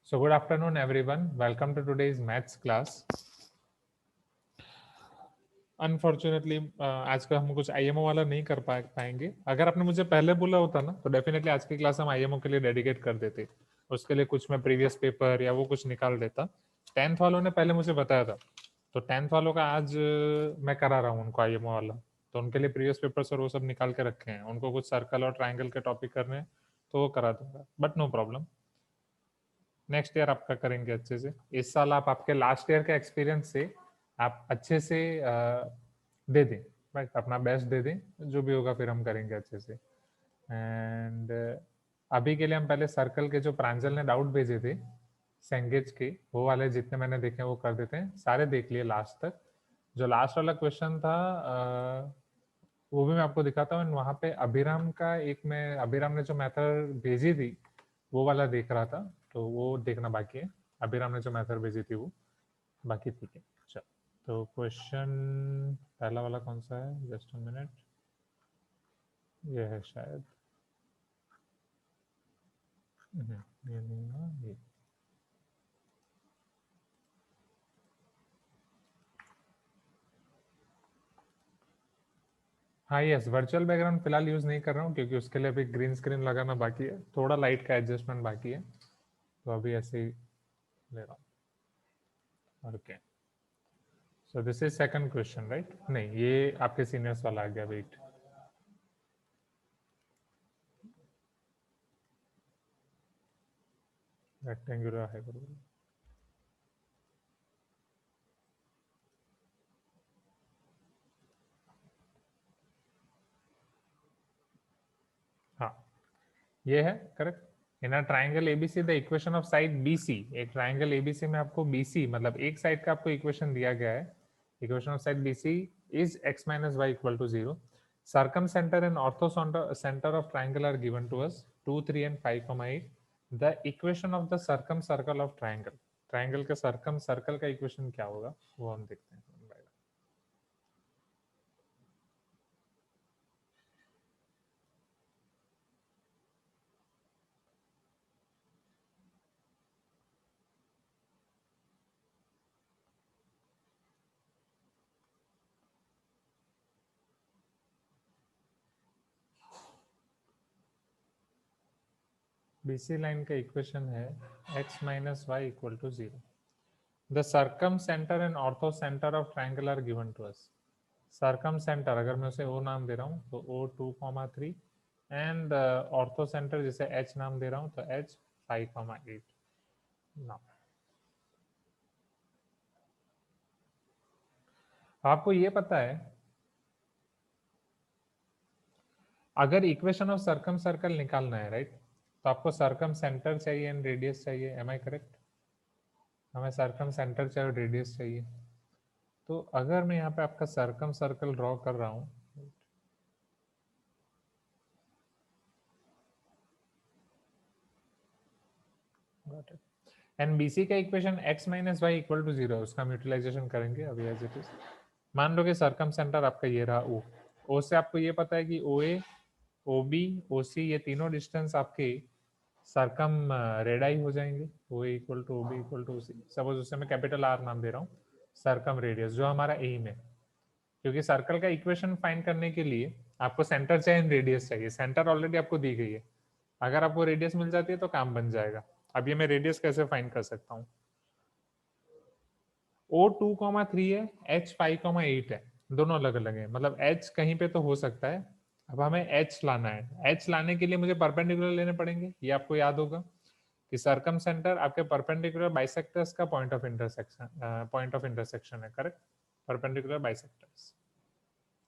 So good afternoon everyone. Welcome to today's maths class. Unfortunately आज का हम कुछ आईएमओ वाला नहीं कर पाएंगे. अगर आपने मुझे पहले बोला होता ना तो डेफिनेटली आज की क्लास हम आईएमओ के लिए डेडिकेट कर देते. उसके लिए कुछ मैं प्रीवियस पेपर या वो कुछ निकाल देता. 10th वालों ने पहले मुझे बताया था, तो 10th वालों का आज मैं करा रहा हूँ उनको आईएमओ वाला. तो उनके लिए प्रीवियस पेपर्स और वो सब निकाल के रखे हैं. उनको कुछ सर्कल और ट्राइंगल के टॉपिक करने हैं तो वो करा दूंगा, but no problem. Next year आपका करेंगे अच्छे से. इस साल आप आपके लास्ट ईयर के एक्सपीरियंस से आप अच्छे से दे दें, राइट, अपना बेस्ट दे दें. जो भी होगा फिर हम करेंगे अच्छे से. एंड अभी के लिए हम पहले सर्कल के जो प्रांजल ने डाउट भेजे थे सेंगेज के, वो वाले जितने मैंने देखे वो कर देते हैं. सारे देख लिए लास्ट तक. जो लास्ट वाला क्वेश्चन था वो भी मैं आपको दिखाता हूँ. वहाँ पे अभिराम का एक, मैं अभिराम ने जो मेथड भेजी थी वो वाला देख रहा था, तो वो देखना बाकी है. अभिराम ने जो मेथड भेजी थी वो बाकी ठीक है. चलो, तो क्वेश्चन पहला वाला कौन सा है, जस्ट अ मिनट. ये है शायद. ये नहीं है ये. हाँ यस, वर्चुअल बैकग्राउंड फिलहाल यूज नहीं कर रहा हूँ क्योंकि उसके लिए अभी ग्रीन स्क्रीन लगाना बाकी है, थोड़ा लाइट का एडजस्टमेंट बाकी है, तो अभी ऐसे ही ले रहा हूँ. Okay, so this is second question right. नहीं, ये आपके सीनियर्स वाला आ गया. Wait, rectangular hyperbola. हाँ, ये है correct. In a triangle ABC the equation of side BC. एक ट्राइंगल एबीसी में आपको बीसी मतलब एक साइड का आपको इक्वेशन दिया गया है. Equation of side BC is x minus y equal to 0. Circumcenter and orthocenter of triangle are given to us 2, 3 and 5, 8. The equation of the circumcircle of triangle. Triangle का circle का equation क्या होगा वो हम देखते हैं. BC लाइन का equation है x minus y equal to 0. The circumcenter and orthocenter of triangle are given to us. Circumcenter अगर मैं उसे O नाम दे रहा हूँ तो O2,3 एंड ऑर्थोसेंटर जिसे H नाम दे रहा हूँ तो H5,8. नाउ आपको ये पता है, अगर इक्वेशन ऑफ सर्कम सर्कल निकालना है राइट, तो आपको सर्कम सेंटर चाहिए एंड रेडियस चाहिए. Am I correct? हमें सर्कम सेंटर चाहिए और रेडियस चाहिए. तो अगर मैं यहाँ पे आपका सर्कम सर्कल ड्रॉ कर रहा हूँ, एंड बीसी का equation x minus y equal to 0 है, उसका हम यूटिलाइजेशन करेंगे अभी एज इट इज. मान लो कि सर्कम सेंटर आपका ये रहा O. O से आपको ये पता है कि OA, OB, OC ये तीनों डिस्टेंस आपके सर्कम रेडाई हो जाएंगे. OA equal to OB equal to OC. Suppose उसे मैं कैपिटल R नाम दे रहा हूँ. सर्कम रेडियस जो हमारा एम है, क्योंकि सर्कल का इक्वेशन फाइंड करने के लिए आपको सेंटर चाहिए, रेडियस चाहिए. सेंटर ऑलरेडी आपको दी गई है, अगर आपको रेडियस मिल जाती है तो काम बन जाएगा. अब ये मैं रेडियस कैसे फाइंड कर सकता हूँ? O2,3 है, H5,8 है, दोनों अलग अलग है, मतलब H कहीं पे तो हो सकता है. अब हमें H लाना है. H लाने के लिए मुझे परपेंडिकुलर लेने पड़ेंगे. ये आपको याद होगा कि सर्कम सेंटर आपके परपेंडिकुलर बाइसेक्टर्स का पॉइंट ऑफ इंटरसेक्शन है. Correct, perpendicular bisectors.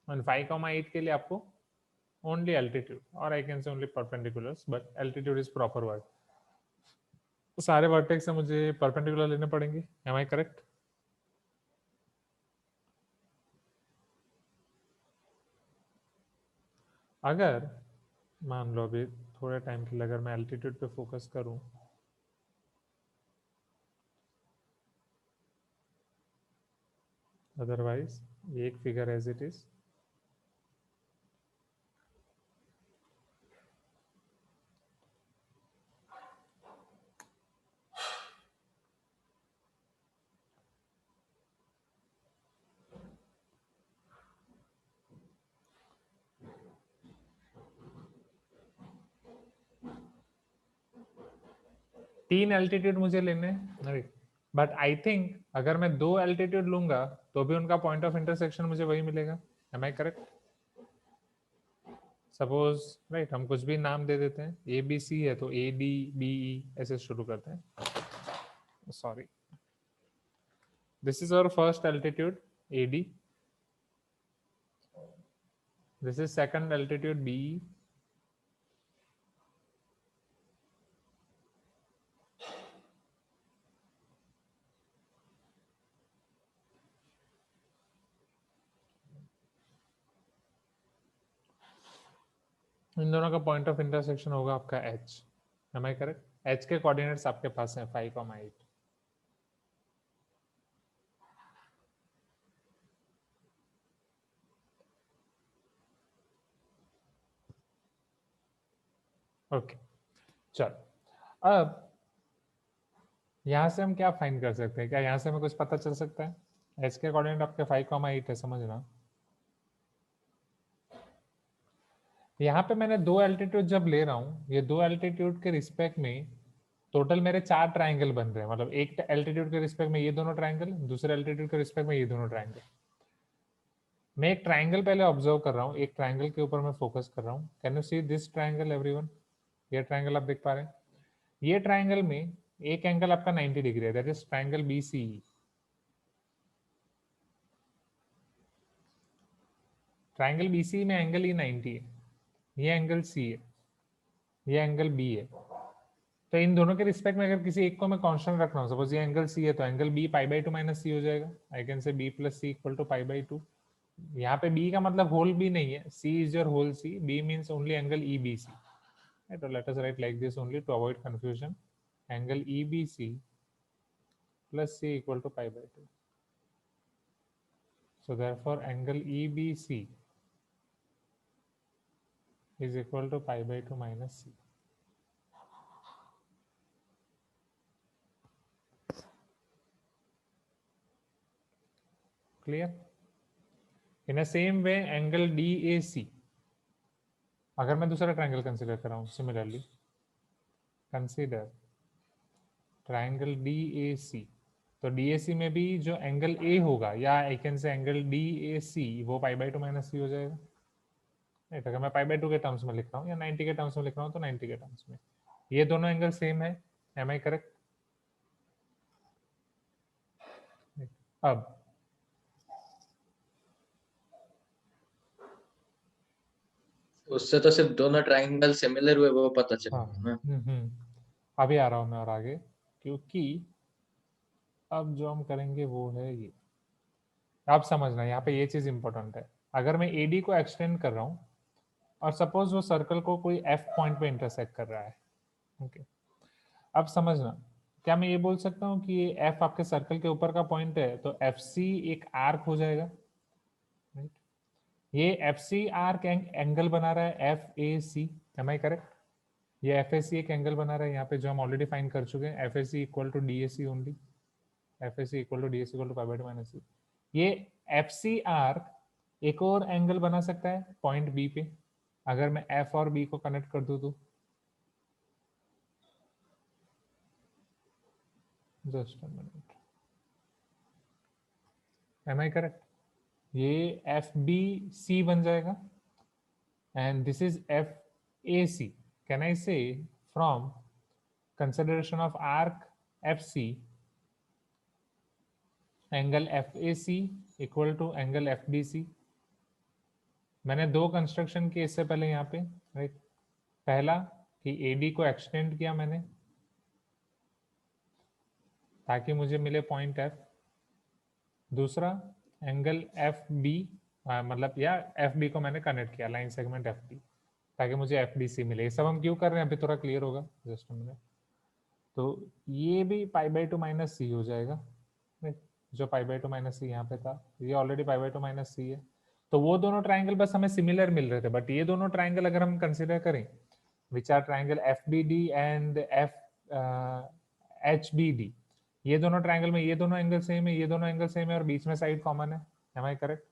एंड 5,8 के लिए आपको only altitude, or I can say only perpendiculars, but altitude is proper word. तो सारे वर्टेक्स से मुझे परपेंडिकुलर लेने पड़ेंगे. Am I correct? अगर मान लो अभी थोड़े टाइम के लिए अगर मैं एल्टीट्यूड पे फोकस करूं, अदरवाइज ये एक figure as it is. 3 altitude मुझे लेने हैं, बट आई थिंक अगर मैं 2 एल्टीट्यूड लूंगा तो भी उनका पॉइंट ऑफ इंटरसेक्शन मुझे वही मिलेगा। Am I correct? Suppose right, हम कुछ भी नाम दे देते हैं, ए बी सी है तो ए डी बी ई ऐसे शुरू करते हैं। Sorry, this is our first altitude A D, this is second altitude B E, in दोनों का पॉइंट ऑफ इंटरसेक्शन होगा आपका H. Am I correct? H के कोऑर्डिनेट्स आपके पास हैं 5,8। ओके चलो, अब यहां से हम क्या फाइंड कर सकते हैं? क्या यहां से हमें कुछ पता चल सकता है? एच के कोऑर्डिनेट आपके 5,8 है, समझना। यहाँ पे मैंने 2 एल्टीट्यूड जब ले रहा हूँ, ये 2 एल्टीट्यूड के रिस्पेक्ट में टोटल मेरे 4 ट्राइंगल बन रहे हैं। मतलब एक एल्टीट्यूड के रिस्पेक्ट में ये दोनों ट्राइंगल, दूसरे एल्टीट्यूड के रिस्पेक्ट में ये दोनों ट्राइंगल। मैं एक ट्राइंगल पहले ऑब्जर्व कर रहा हूँ, एक ट्राइंगल के ऊपर मैं फोकस कर रहा हूँ। Can you see this triangle everyone? ये ट्राइंगल आप देख पा रहे हैं? ये ट्राइंगल में एक एंगल आपका 90 डिग्री है, that is triangle B C. Triangle BC में एंगल ई 90 है, ये एंगल सी है, ये एंगल बी है। तो इन दोनों के रिस्पेक्ट में अगर किसी एक को मैं कांस्टेंट रख रहा हूँ, सपोज ये एंगल सी है, तो angle B pi by two minus C हो जाएगा। I can say B plus C equal to pi by two. यहाँ पे बी का मतलब होल बी नहीं है, C is your whole C, B means only angle E B C. तो let us write like this only to avoid confusion. Angle E B C plus C equal to pi by two. So therefore angle EBC is equal to pi by 2 minus c. Clear? In a same way angle DAC, अगर मैं दूसरा triangle consider कर रहा हूँ, similarly consider triangle DAC, तो DAC में भी जो एंगल A होगा, या आई कैन से एंगल DAC, वो पाई बाई टू माइनस सी हो जाएगा। नहीं, अगर मैं पाई बाई टू के टर्म्स में लिख रहा हूँ या 90 के टर्म्स में लिख रहा हूँ तो 90 के टर्म्स में। ये दोनों एंगल सेम है। Am I correct? अब उससे तो सिर्फ दोनों ट्राइंगल सिमिलर हुए वो पता हाँ, चलेगा ना। अभी आ रहा हूँ मैं और आगे, क्योंकि अब जो हम करेंगे वो है ये। आप समझना, यहाँ पे ये चीज इंपॉर्टेंट है। अगर मैं एडी को एक्सटेंड कर रहा हूँ और सपोज वो सर्कल को कोई एफ पॉइंट पे इंटरसेक्ट कर रहा है, ओके, अब समझना, क्या मैं ये बोल सकता हूँ कि ये एफ आपके सर्कल के ऊपर का पॉइंट है तो एफ सी एक आर्क हो जाएगा, राइट? ये एफ सी आर्क एंगल बना रहा है F A C. Am I correct? ये एफ ए सी एक एंगल बना रहा है यहाँ पे, जो हम ऑलरेडी फाइंड कर चुके हैं, F A C equal to D A C only. F A C equal to D A C equal to pi by two minus C. ये एफ सी आर्क एक और एंगल बना सकता है पॉइंट बी पे, अगर मैं एफ और बी को कनेक्ट कर दूं तो। Just a minute, am I correct? ये एफ बी सी बन जाएगा and this is F A C. Can I say from consideration of arc F C, angle F A C equal to angle F B C. मैंने दो construction किए इससे पहले यहाँ पे, राइट? पहला कि एडी को एक्सटेंड किया मैंने ताकि मुझे मिले पॉइंट एफ। दूसरा एंगल एफ बी, मतलब या एफ बी को मैंने कनेक्ट किया, लाइन सेगमेंट एफ बी, ताकि मुझे एफ बी सी मिले। ये सब हम क्यों कर रहे हैं अभी थोड़ा क्लियर होगा, जस्ट मिनट। तो ये भी pi by two minus C हो जाएगा, जो pi by two minus C यहाँ पे था, ये already pi by two minus C है। तो वो दोनों ट्राइंगल बस हमें सिमिलर मिल रहे थे, बट ये दोनों ट्राइंगल अगर हम कंसिडर करें, which are triangle F B D and F H B D, ये दोनों ट्राइंगल में ये दोनों एंगल सेम है, ये दोनों एंगल सेम है और बीच में साइड कॉमन है। Am I correct?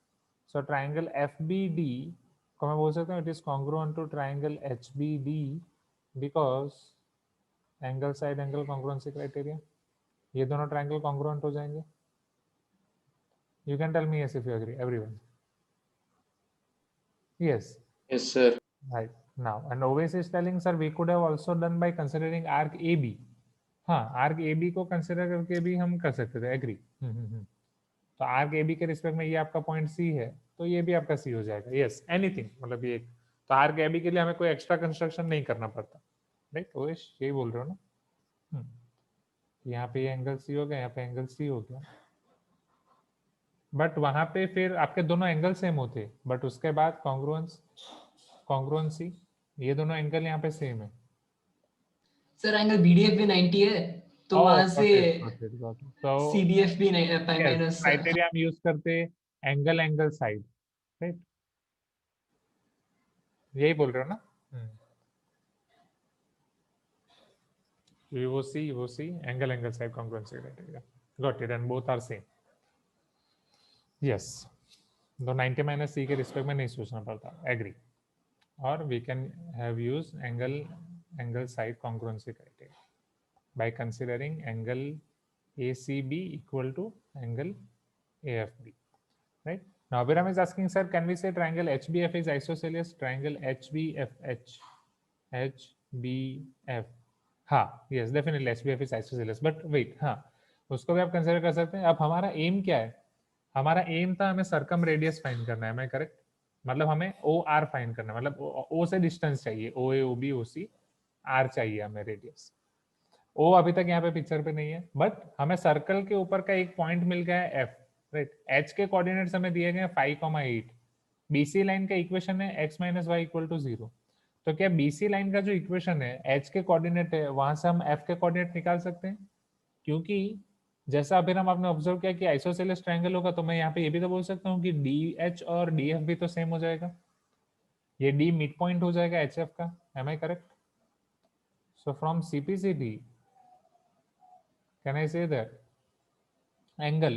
So triangle F B D को मैं बोल सकता हूँ it is congruent to triangle H B D, because angle side angle congruency criteria, ये दोनों ट्रायंगल कॉन्ग्रुएंट हो जाएंगे. You can tell me yes if you agree, everyone. Yes. Yes, sir. Right. Now, and OVS is telling, sir, we could have also done by considering arc AB. हाँ, arc AB को consider करके भी हम कर सकते थे. Agree. तो arc AB के रिस्पेक्ट में ये आपका पॉइंट C है, तो ये भी आपका C हो जाएगा. Yes, anything, मतलब ये तो arc AB के लिए हमें कोई एक्स्ट्रा कंस्ट्रक्शन नहीं करना पड़ता. राइट ओवेश, यही बोल रहे हो ना? यहाँ पे ये एंगल C हो गया, यहाँ पे एंगल C हो गया. बट वहां पे फिर आपके दोनों एंगल सेम होते, बट उसके बाद कॉन्ग्रुएंसी, ये दोनों एंगल यहाँ पे सेम है. सर एंगल बीडीएफ भी 90 है, तो वहां से तो सीडीएफ भी माइनस. क्राइटेरिया हम यूज करते एंगल एंगल साइड. राइट, यही बोल रहे हो ना? वो C angle angle side congruency criteria. Got it, and both are same. Yes, तो 90 माइनस सी के रिस्पेक्ट में नहीं सोचना पड़ता. एग्री. और we can have use angle side congruency criteria by considering angle ACB equal to angle AFB. Right? Now Abhiram is asking, sir, can we say triangle HBF is isosceles? Triangle HBFH. HBF. हाँ, yes, definitely HBF is isosceles. But wait, हाँ, उसको भी आप consider कर सकते हैं. अब हमारा एम क्या है? हमारा एम था हमें सर्कम रेडियस फाइंड करना है. मैं करेक्ट? मतलब हमें ओ आर फाइंड करना है, मतलब ओ से डिस्टेंस चाहिए, ओ ए O B O C, are चाहिए हमें रेडियस. ओ अभी तक यहाँ पे पिक्चर पे नहीं है, बट हमें सर्कल के ऊपर का एक पॉइंट मिल गया है एफ. राइट, एच के कोऑर्डिनेट्स हमें दिए गए 5,8. बीसी लाइन का इक्वेशन है x minus y equal to 0. तो क्या बीसी लाइन का जो इक्वेशन है एच के कोऑर्डिनेट है, वहां से हम एफ के कोऑर्डिनेट निकाल सकते हैं? क्योंकि जैसा अभी हम आपने ऑब्जर्व किया कि आइसोसेलेस ट्रायंगल होगा, तो मैं यहाँ पे ये भी तो बोल सकता हूँ कि डी एच और डी एफ भी तो सेम हो जाएगा. ये डी मिड पॉइंट हो जाएगा एच एफ का. Am I correct? So from CPCD can I say that angle,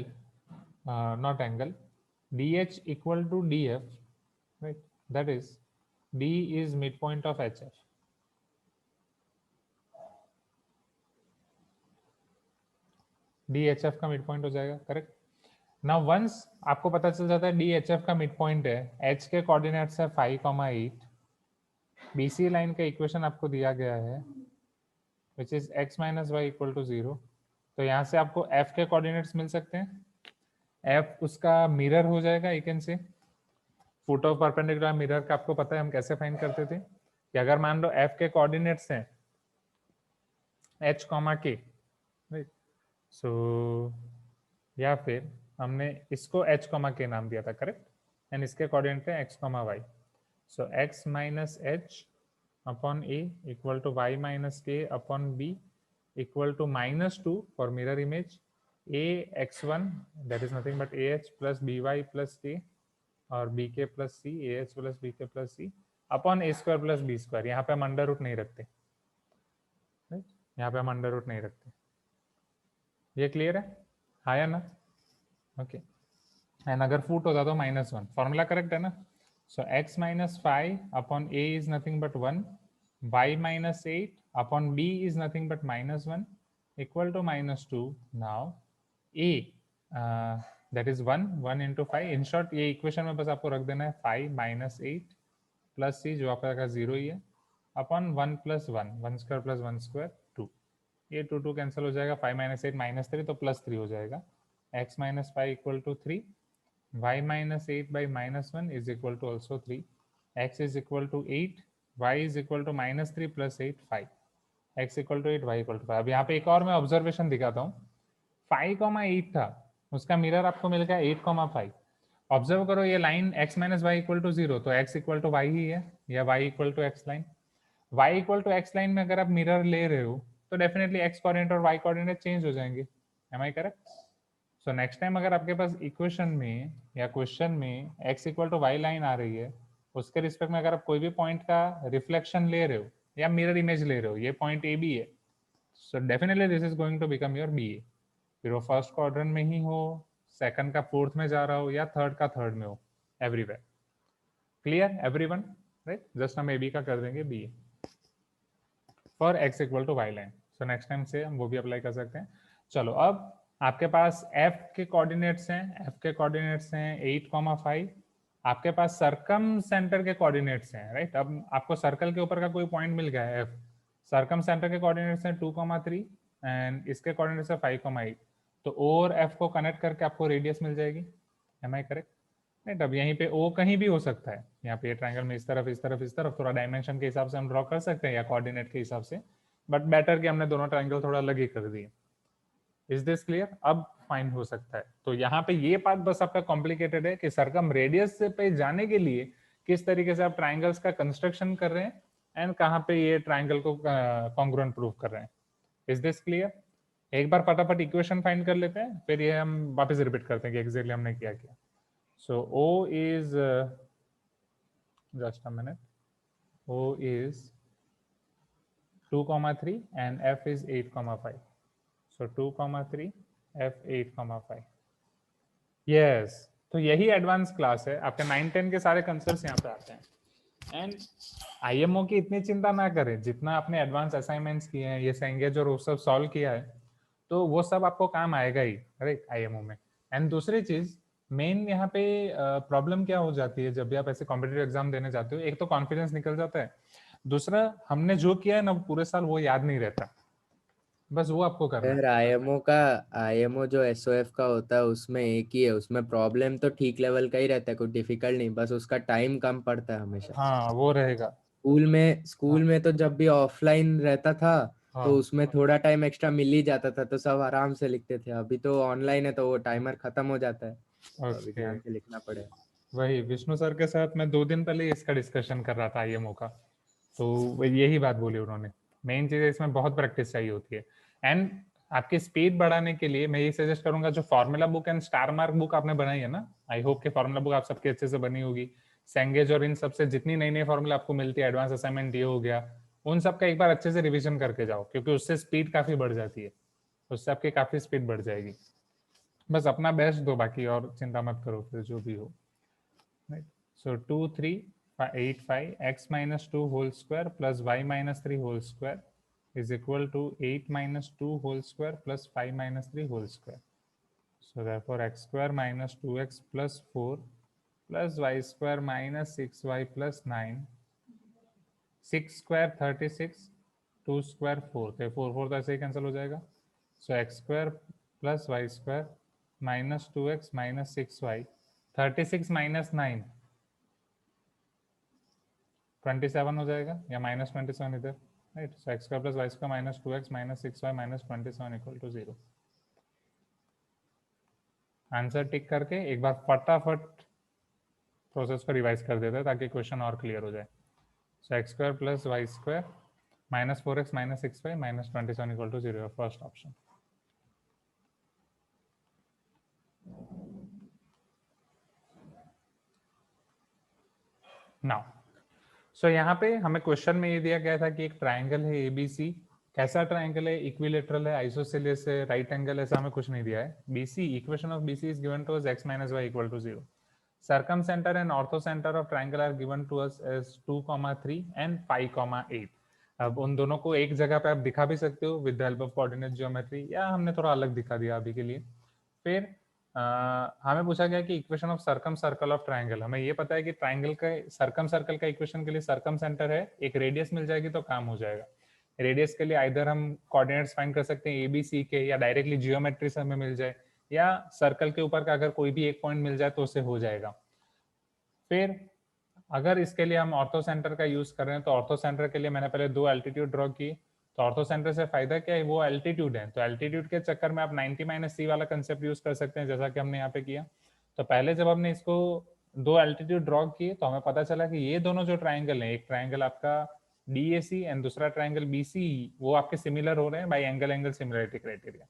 not angle, DH equal to DF, right? That is, D is midpoint of HF. DHF का midpoint हो जाएगा, correct? Now once आपको पता चल जाता है DHF का midpoint है, H के coordinates है 5,8, BC लाइन का इक्वेशन आपको दिया गया है, which is x minus y equal to 0. तो यहाँ से आपको F के कोऑर्डिनेट्स मिल सकते हैं. F उसका मिरर हो जाएगा. You can say foot of perpendicular mirror का आपको पता है हम कैसे फाइंड करते थे कि अगर मान लो F के कोऑर्डिनेट्स हैं H, K, राइट. सो या फिर हमने इसको H, K नाम दिया था, करेक्ट, एंड इसके कोऑर्डिनेट है x, y. So x minus h upon a equal to y minus k upon b equal to -2 for mirror image ax1, that is nothing but ah plus by plus k और bk plus c, ah plus bk plus c upon a square plus b square. यहाँ पे हम under root नहीं रखते, यहाँ पे हम under root नहीं रखते. ये क्लियर है? हाँ या ना? ओके. एंड अगर फुट होता तो -1. फॉर्मूला करेक्ट है ना? सो x minus 5 upon a is nothing but 1, y minus 8 upon b is nothing but -1 equal to -2. Now a that is 1 into 5. In short ये इक्वेशन में बस आपको रख देना है 5 minus 8 plus c जो आपका 0 ही है upon 1 plus 1, 1 square plus 1 square 2. ये 2 कैंसिल हो जाएगा. 5 minus 8 -3 तो +3 हो जाएगा. x minus 5 equal to 3, y minus 8 by -1 is equal to also 3, x is equal to 8, y is equal to -3 plus 8, 5, x equal to 8, y equal to 5. अब यहाँ पे एक और मैं ऑब्जर्वेशन दिखाता हूँ. 5,8 था, उसका मिरर आपको मिल गया 8,5. ऑब्जर्व करो ये line x minus y equal to 0, तो x इक्वल टू वाई ही है, या y equal to x line. y equal to x line में अगर आप मिरर ले रहे हो तो डेफिनेटली x कोऑर्डिनेट और y कोऑर्डिनेट चेंज हो जाएंगे. Am I correct? So next time अगर आपके पास इक्वेशन में या क्वेश्चन में x equal to y line आ रही है, उसके रिस्पेक्ट में अगर आप कोई भी पॉइंट का रिफ्लेक्शन ले रहे हो या मिरर इमेज ले रहे हो, ये पॉइंट ए बी है, so definitely this is going to become your B A. फिर वो फर्स्ट क्वाड्रेंट में ही हो, सेकंड का फोर्थ में जा रहा हो, या थर्ड का थर्ड में हो, everywhere. Clear everyone? Right, just हम ए बी का कर देंगे B A for x equal to y line. So next time से हम वो भी अप्लाई कर सकते हैं। चलो अब आपके पास f के कोऑर्डिनेट्स हैं, f के कोऑर्डिनेट्स हैं 8,5, आपके पास सर्कम सेंटर के कोऑर्डिनेट्स हैं, राइट। अब आपको सर्कल के ऊपर का कोई पॉइंट मिल गया है f, सर्कम सेंटर के कोऑर्डिनेट्स हैं 2,3 एंड इसके कोऑर्डिनेट्स है 5,8, तो o और f को कनेक्ट करके आपको रेडियस मिल जाएगी। Am I correct? राइट। अब यहीं पे o कहीं भी हो सकता है, यहाँ पे ट्रायंगल में इस तरफ इस तरफ इस तरफ, थोड़ा डायमेंशन के हिसाब से हम ड्रॉ कर सकते हैं या कोऑर्डिनेट के हिसाब से, बट बेटर कि हमने दोनों ट्रायंगल थोड़ा अलग ही कर दिए। Is this clear? अब फाइन हो सकता है। तो यहाँ पे ये पार्ट बस आपका कॉम्प्लिकेटेड है कि सर्कम रेडियस पे जाने के लिए किस तरीके से आप ट्राइंगल्स का कंस्ट्रक्शन कर रहे हैं एंड कहाँ पे ये ट्राइंगल को कॉन्ग्रुएंट प्रूव कर रहे हैं। Is this clear? एक बार फटाफट इक्वेशन फाइंड कर लेते हैं, फिर ये हम वापस रिपीट करते हैं कि एग्जैक्टली हमने क्या किया। सो O is just a minute, O is 2,3 and F is 8,5. So 2,3 F 8,5. Yes, तो यही एडवांस क्लास है, आपके 9-10 के सारे कंसेप्ट्स यहाँ पे आते हैं। एंड आईएमओ की इतनी चिंता ना करें, जितना आपने एडवांस असाइनमेंट्स किए हैं, ये सेंगेज और वो सब सॉल्व किया है, तो वो सब आपको काम आएगा ही, राइट, आईएमओ में। एंड दूसरी चीज मेन यहाँ पे प्रॉब्लम क्या हो जाती है जब भी आप ऐसे कॉम्पिटिटिव एग्जाम देने जाते हो, एक तो कॉन्फिडेंस निकल जाता है, दूसरा हमने जो किया है ना पूरे साल वो याद नहीं रहता, बस वो आपको करना है। फिर आईएमओ जो एसओएफ का होता है उसमें एक ही है, उसमें प्रॉब्लम तो ठीक लेवल का ही रहता है, कोई डिफिकल्ट नहीं, बस उसका टाइम कम पड़ता है हमेशा। हाँ वो रहेगा। स्कूल में तो जब भी ऑफलाइन रहता था हाँ तो उसमें थोड़ा टाइम एक्स्ट्रा मिल ही जाता था, तो सब आराम से लिखते थे। अभी तो ऑनलाइन है तो वो टाइमर खत्म हो जाता है, तो अभी ओके। ध्यान से लिखना पड़ेगा। वही विष्णु सर के साथ मैं 2 दिन पहले इसका डिस्कशन कर रहा था आईएमओ का, तो वो यही बात बोली उन्होंने, मेन चीज है इसमें बहुत प्रैक्टिस चाहिए होती है। एंड आपकी स्पीड बढ़ाने के लिए मैं ये सजेस्ट करूंगा, जो formula book and star mark book आपने बनाई है ना, आई होप कि फॉर्मूला बुक आप सबके अच्छे से बनी होगी। सेंगेज और इन सबसे जितनी नई नई फॉर्मूला आपको मिलती है, एडवांस असाइनमेंट ये हो गया, उन सब का एक बार अच्छे से रिविजन करके जाओ, क्योंकि उससे स्पीड काफी बढ़ जाती है, उससे आपकी काफी स्पीड बढ़ जाएगी। बस अपना बेस्ट दो, बाकी और चिंता मत करो फिर जो भी हो। So 2, 3, 8, 5, x minus 2 whole square plus y minus 3 whole square is equal to 8 minus 2 whole square plus 5 minus 3 whole square. So therefore x square minus 2x plus 4 plus y square minus 6y plus 9, 6 square 36, 2 square 4, तो 4 तो ऐसे ही cancel हो जाएगा। So x square plus y square minus 2x minus 6y, 36 minus 9 27 हो जाएगा, या minus 27 इधर, right. So x square plus y square minus 2x minus 6y minus 27 equal to 0। Answer tick करके एक बार फटाफट प्रोसेस को रिवाइज कर देते हैं ताकि क्वेश्चन और क्लियर हो जाए। So x square plus y square minus 4x minus 6y minus 27 equal to 0, first option. Now so यहाँ पे हमें क्वेश्चन में ये दिया गया था कि एक ट्राइंगल है एबीसी, कैसा ट्राइंगल है, इक्विलेटरल है, आइसोसेलियस है, राइट एंगल, ऐसा हमें कुछ नहीं दिया है। BC, equation of BC is given to us x minus y equal to 0. Circumcenter and orthocenter of triangle are given to us as 2,3 and 5,8. अब उन दोनों को एक जगह पे आप दिखा भी सकते हो with the help of coordinate geometry, या हमने थोड़ा अलग दिखा दिया अभी के लिए। फिर हमें पूछा गया कि equation of circum circle of triangle, हमें ये पता है कि ट्राइंगल का सर्कम सर्कल का इक्वेशन के लिए सर्कम सेंटर है, एक रेडियस मिल जाएगी तो काम हो जाएगा। रेडियस के लिए आइदर हम कोऑर्डिनेट्स फाइंड कर सकते हैं एबीसी के, या डायरेक्टली जियोमेट्री से हमें मिल जाए, या सर्कल के ऊपर का अगर कोई भी एक पॉइंट मिल जाए तो उससे हो जाएगा। फिर अगर इसके लिए हम ऑर्थो सेंटर का यूज कर रहे हैं, तो ऑर्थो सेंटर के लिए मैंने पहले 2 एल्टीट्यूड ड्रॉ किए, तो ऑर्थो सेंटर से फायदा क्या है, वो एल्टीट्यूड है, तो एल्टीट्यूड के चक्कर में आप 90 माइनस सी वाला कंसेप्ट यूज कर सकते हैं, जैसा कि हमने यहाँ पे किया। तो पहले जब हमने इसको 2 एल्टीट्यूड ड्रॉ किए तो हमें पता चला कि ये दोनों जो ट्राइंगल है, एक ट्राइंगल आपका डीएसी एंड दूसरा ट्राइंगल बीसी, वो आपके सिमिलर हो रहे हैं bye angle angle similarity criteria.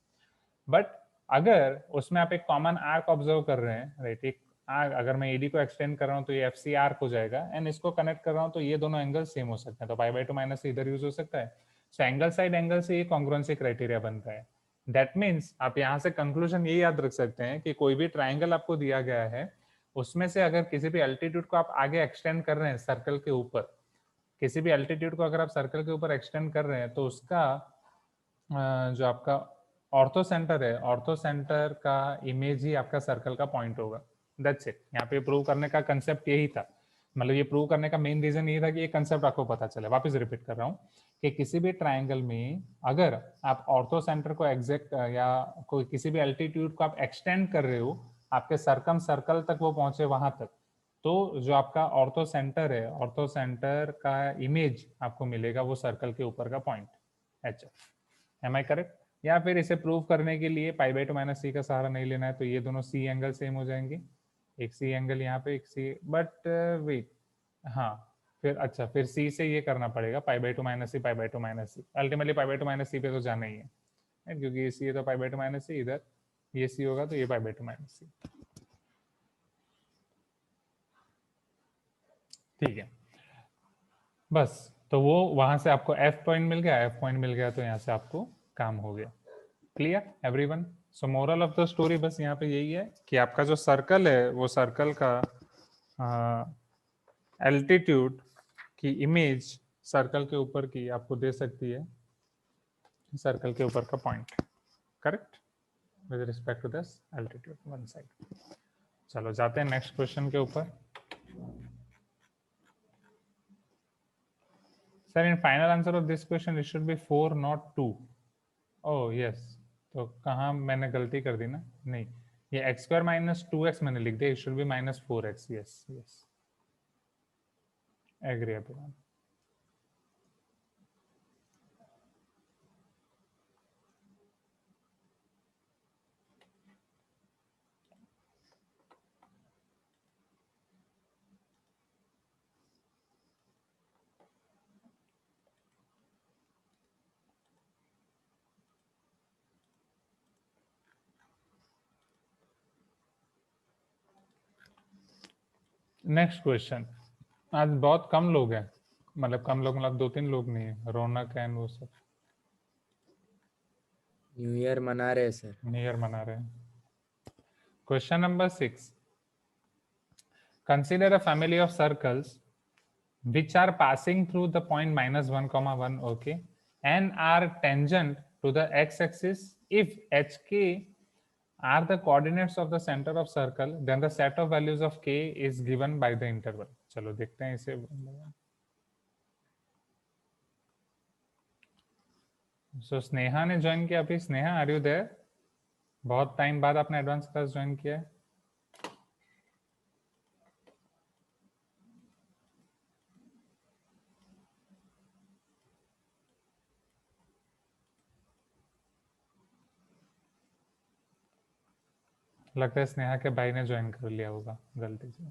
But अगर उसमें आप एक कॉमन आर्क ऑब्जर्व कर रहे हैं, राइट, एक आर्क, अगर मैं एडी को एक्सटेंड कर रहा हूँ तो ये एफसी आर्क हो जाएगा, एंड इसको कनेक्ट कर रहा हूँ तो ये दोनों एंगल सेम हो सकते हैं, तो पाई/2 माइनस इधर यूज हो सकता है। सो एंगल साइड एंगल से ये कॉन्ग्रुएंसी क्राइटेरिया बनता है। दैट मीन्स आप यहाँ से कंक्लूजन ये याद रख सकते हैं कि कोई भी ट्राइंगल आपको दिया गया है, उसमें से अगर किसी भी एल्टीट्यूड को आप आगे एक्सटेंड कर रहे हैं सर्कल के ऊपर, किसी भी एल्टीट्यूड को अगर आप सर्कल के ऊपर एक्सटेंड कर रहे हैं, तो उसका जो आपका ऑर्थो सेंटर है, ऑर्थो सेंटर का इमेज ही आपका सर्कल का पॉइंट होगा। That's it. यहाँ पे प्रूव करने का कंसेप्ट यही था, मतलब ये प्रूव करने का मेन रीजन ये था कि ये कंसेप्ट आपको पता चले। वापस रिपीट कर रहा हूँ कि किसी भी ट्राइंगल में अगर आप ऑर्थो सेंटर को एग्जैक्ट या कोई किसी भी एल्टीट्यूड को आप एक्सटेंड कर रहे हो आपके सरकम सर्कल तक वो पहुंचे वहां तक, तो जो आपका ऑर्थो सेंटर है, ऑर्थो सेंटर का इमेज आपको मिलेगा वो सर्कल के ऊपर का point H F. Am I correct? या फिर इसे प्रूव करने के लिए pi by two minus C का सहारा नहीं लेना है, तो ये दोनों सी एंगल सेम हो जाएंगे। एक सी एंगल यहाँ पे, एक सी, बट वेट, हाँ फिर अच्छा, फिर सी से ये करना पड़ेगा pi by two minus C, pi by two minus C. Ultimately pi by two minus C पे तो जाना ही है, क्योंकि ये सी है तो पाई बाई टू माइनस सी, इधर ये सी होगा तो ये पाई बाई टू माइनस सी। ठीक है, बस तो वो वहां से आपको एफ पॉइंट मिल गया, एफ पॉइंट मिल गया तो यहाँ से आपको काम हो गया। Clear everyone? So moral of the story बस यहाँ पे यही है कि आपका जो सर्कल है वो सर्कल का एल्टीट्यूड की इमेज सर्कल के ऊपर की आपको दे सकती है सर्कल के ऊपर का point. Correct? With respect to this altitude one side. चलो जाते हैं नेक्स्ट क्वेश्चन के ऊपर। Sir in final answer of this question it should be 4 not 2। Oh yes, तो कहाँ मैंने गलती कर दी ना? नहीं, ये एक्स स्क्वायर माइनस 2x मैंने लिख दिया, it should be minus 4x। Yes yes, agree everyone. Next question. आज बहुत कम लोग हैं, मतलब कम लोग मतलब 2-3 लोग नहीं है, रौनक है वो सब न्यू ईयर मना रहे सर। न्यू ईयर मना रहे हैं। Question number 6, consider a family of circles which are passing through the point minus 1 comma 1, okay, and are tangent to the x-axis. If hk are the coordinates of the center of circle, then the set of values of k is given by the interval. चलो देखते हैं इसे। सो स्नेहा ने join किया अभी। Sneha are you there? बहुत time बाद आपने एडवांस क्लास ज्वाइन किया है। लगता है स्नेहा के भाई ने ज्वाइन कर लिया होगा गलती से।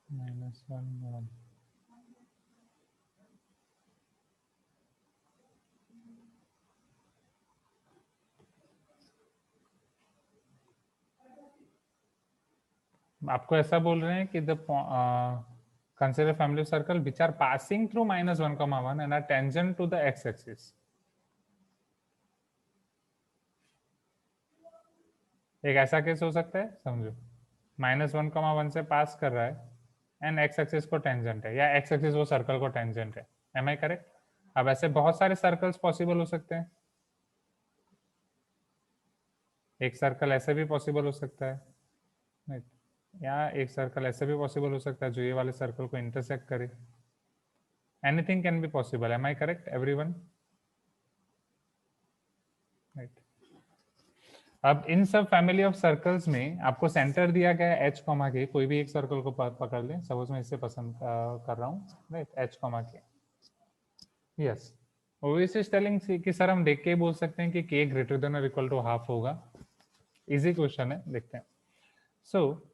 -1 आपको ऐसा बोल रहे हैं कि the consider family of circle which are passing through -1 comma 1 and are tangent to the x axis. एक ऐसा केस हो सकता है, समझो -1 comma 1 से पास कर रहा है एंड एक्स एक्सिस को टेंजेंट है, या एक्स एक्सिस वो सर्कल को टेंजेंट है। Am I correct? अब ऐसे बहुत सारे सर्कल्स पॉसिबल हो सकते हैं। एक सर्कल ऐसे भी पॉसिबल हो सकता है, राइट, या एक सर्कल ऐसे भी पॉसिबल हो सकता है जो ये वाले सर्कल को इंटरसेक्ट करे। Anything can be possible. Am I correct everyone? Right. अब इन सब फैमिली ऑफ सर्कल्स में आपको सेंटर दिया गया है एच कॉमा के, कोई भी एक सर्कल को पकड़ लें, सपोज मैं इससे पसंद कर रहा हूँ, राइट, एच कॉमा के। यस, ओवेस इज टेलिंग कि सर हम देख के ही बोल सकते हैं कि k ग्रेटर देन और इक्वल टू हाफ होगा। इजी क्वेश्चन है, देखते हैं। सो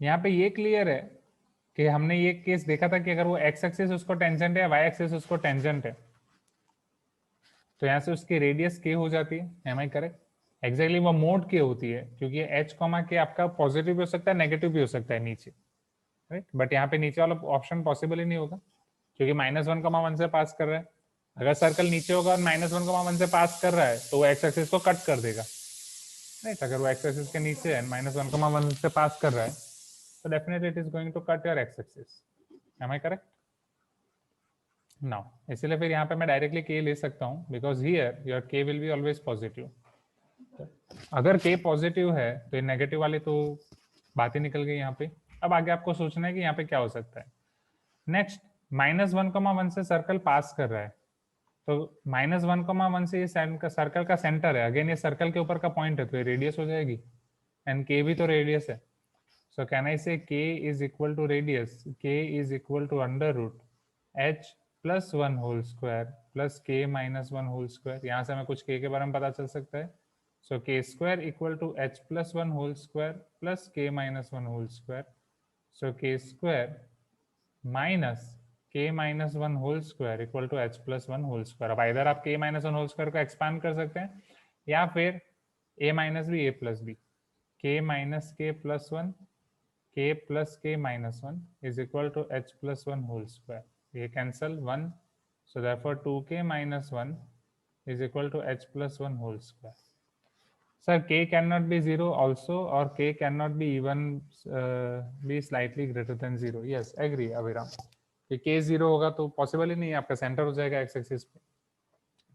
यहाँ पे ये क्लियर है कि हमने ये केस देखा था कि अगर वो एक्स एक्सिस उसको टेंजेंट है, वाई एक्सिस उसको टेंजेंट है, तो यहाँ से उसकी रेडियस के हो जाती है। Am I correct? एग्जैक्टली वो मोड के होती है, क्योंकि एच कॉमा के आपका पॉजिटिव भी हो सकता है, नेगेटिव भी हो सकता है नीचे, राइट, बट यहाँ पे नीचे वाला ऑप्शन पॉसिबल ही नहीं होगा क्योंकि -1 comma 1 से पास कर रहा है। अगर सर्कल नीचे होगा और -1 comma 1 से पास कर रहा है तो वो एक्स एक्सिस को कट कर देगा, राइट। अगर वो एक्स एक्सिस के नीचे है, -1 comma 1 से पास कर रहा है, तो definitely it is going to cut your x axis. Am I correct? Now इसलिए फिर यहाँ पे मैं डायरेक्टली k ले सकता हूँ because here your k will be always positive. अगर k पॉजिटिव है तो ये नेगेटिव वाली तो बात ही निकल गई यहाँ पे। अब आगे आपको सोचना है कि यहाँ पे क्या हो सकता है। नेक्स्ट -1,1 से सर्कल पास कर रहा है, तो -1,1 से ये सर्कल का सेंटर है। अगेन ये सर्कल के ऊपर का पॉइंट है तो ये रेडियस हो जाएगी, एंड k भी तो रेडियस है। So can I say k is equal to radius, k is equal to √h + 1 whole square plus k - 1 whole square. यहाँ से हमें कुछ k के बारे में पता चल सकता है। So k square equal to h + 1 whole square plus k - 1 whole square. So k square minus k - 1 whole square equal to h + 1 whole square. अब इधर आप k - 1 होल स्क्वायर को एक्सपांड कर सकते हैं या फिर a - b a + b, k - k + 1 k plus k minus 1 is equal to h plus 1 whole square. ये cancel 1, so therefore 2k minus 1 is equal to h plus 1 whole square. Sir, k cannot be 0 also, or k cannot be even be slightly greater than 0. Yes, agree Abhiram. कि k 0 होगा तो possible ही नहीं है, आपका centre हो जाएगा x axis पे।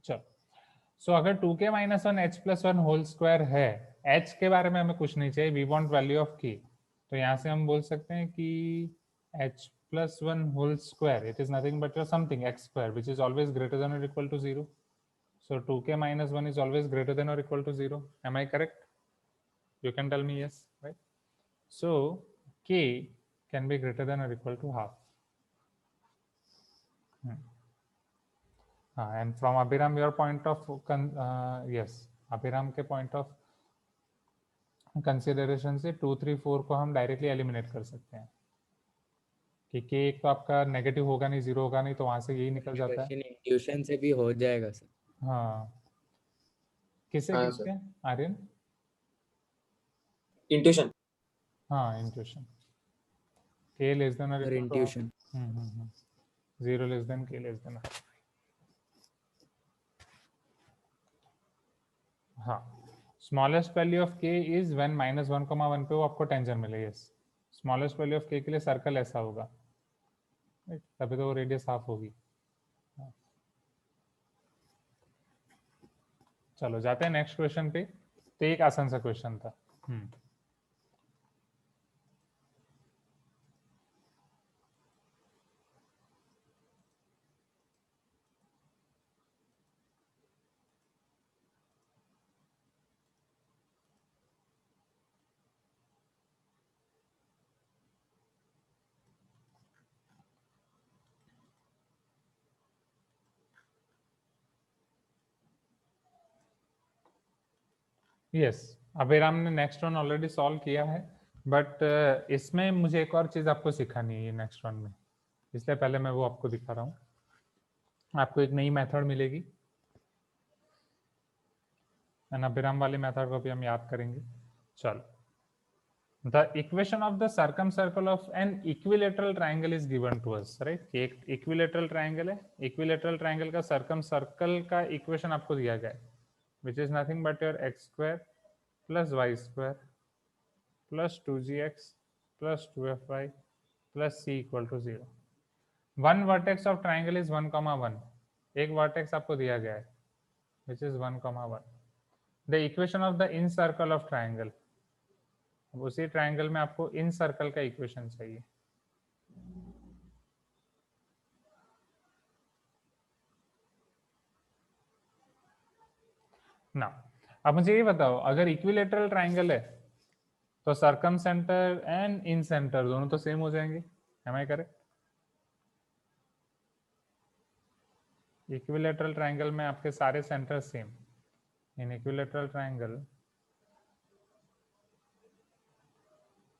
चलो, सो अगर 2k minus 1 h plus 1 whole square है, h के बारे में हमें कुछ नहीं चाहिए, we want value of k। तो यहाँ से हम बोल सकते हैं कि h plus 1 whole square, it is nothing but your something x square which is always greater than or equal to 0. So 2k minus 1 is always greater than or equal to 0. Am I correct? You can tell me yes, right? So k can be greater than or equal to half. And from Abhiram, your point of yes, Abhiram के point of consideration से 2, 3, 4 को हम directly eliminate कर सकते हैं कि k एक तो आपका नेगेटिव होगा नहीं, 0 होगा नहीं, तो वहां से यही निकल जाता है। इंट्यूशन से भी हो जाएगा सर। हाँ, किससे हाँ किससे सर, आर्यन? इंट्यूशन। हाँ, इंट्यूशन। k लेस देन और sir equal to intuition 0 less than k less than. हाँ, smallest value of k is when -1,1 पे वो आपको टेंजर मिले। Yes, smallest value of k के लिए सर्कल ऐसा होगा, तभी तो वो रेडियस हाफ होगी। चलो जाते हैं नेक्स्ट क्वेश्चन पे। तो एक आसान सा क्वेश्चन था। यस, अभिराम ने नेक्स्ट वन ऑलरेडी सॉल्व किया है, बट इसमें मुझे एक और चीज आपको सिखानी है नेक्स्ट वन में, इसलिए पहले मैं वो आपको दिखा रहा हूँ। आपको एक नई मेथड मिलेगी, अभिराम वाली मेथड को भी हम याद करेंगे। चलो, the equation of the circumcircle of an equilateral triangle is given to us, right. एक इक्विलेटरल ट्राइंगल है, इक्विलेटरल ट्राइंगल का सर्कम सर्कल का इक्वेशन आपको दिया गया है, which is nothing but your x² plus y² plus 2gx plus 2fy plus c equal to 0. One vertex of triangle is 1,1. एक vertex आपको दिया गया है which is 1,1. The equation of the in circle of triangle. अब उसी triangle में आपको इन circle का इक्वेशन चाहिए। ना, अब मुझे ये बताओ, अगर इक्विलेटरल ट्राइंगल है तो circumcentre and incentre दोनों तो सेम हो जाएंगे। Am I correct? Equilateral triangle में आपके सारे centre same. In equilateral triangle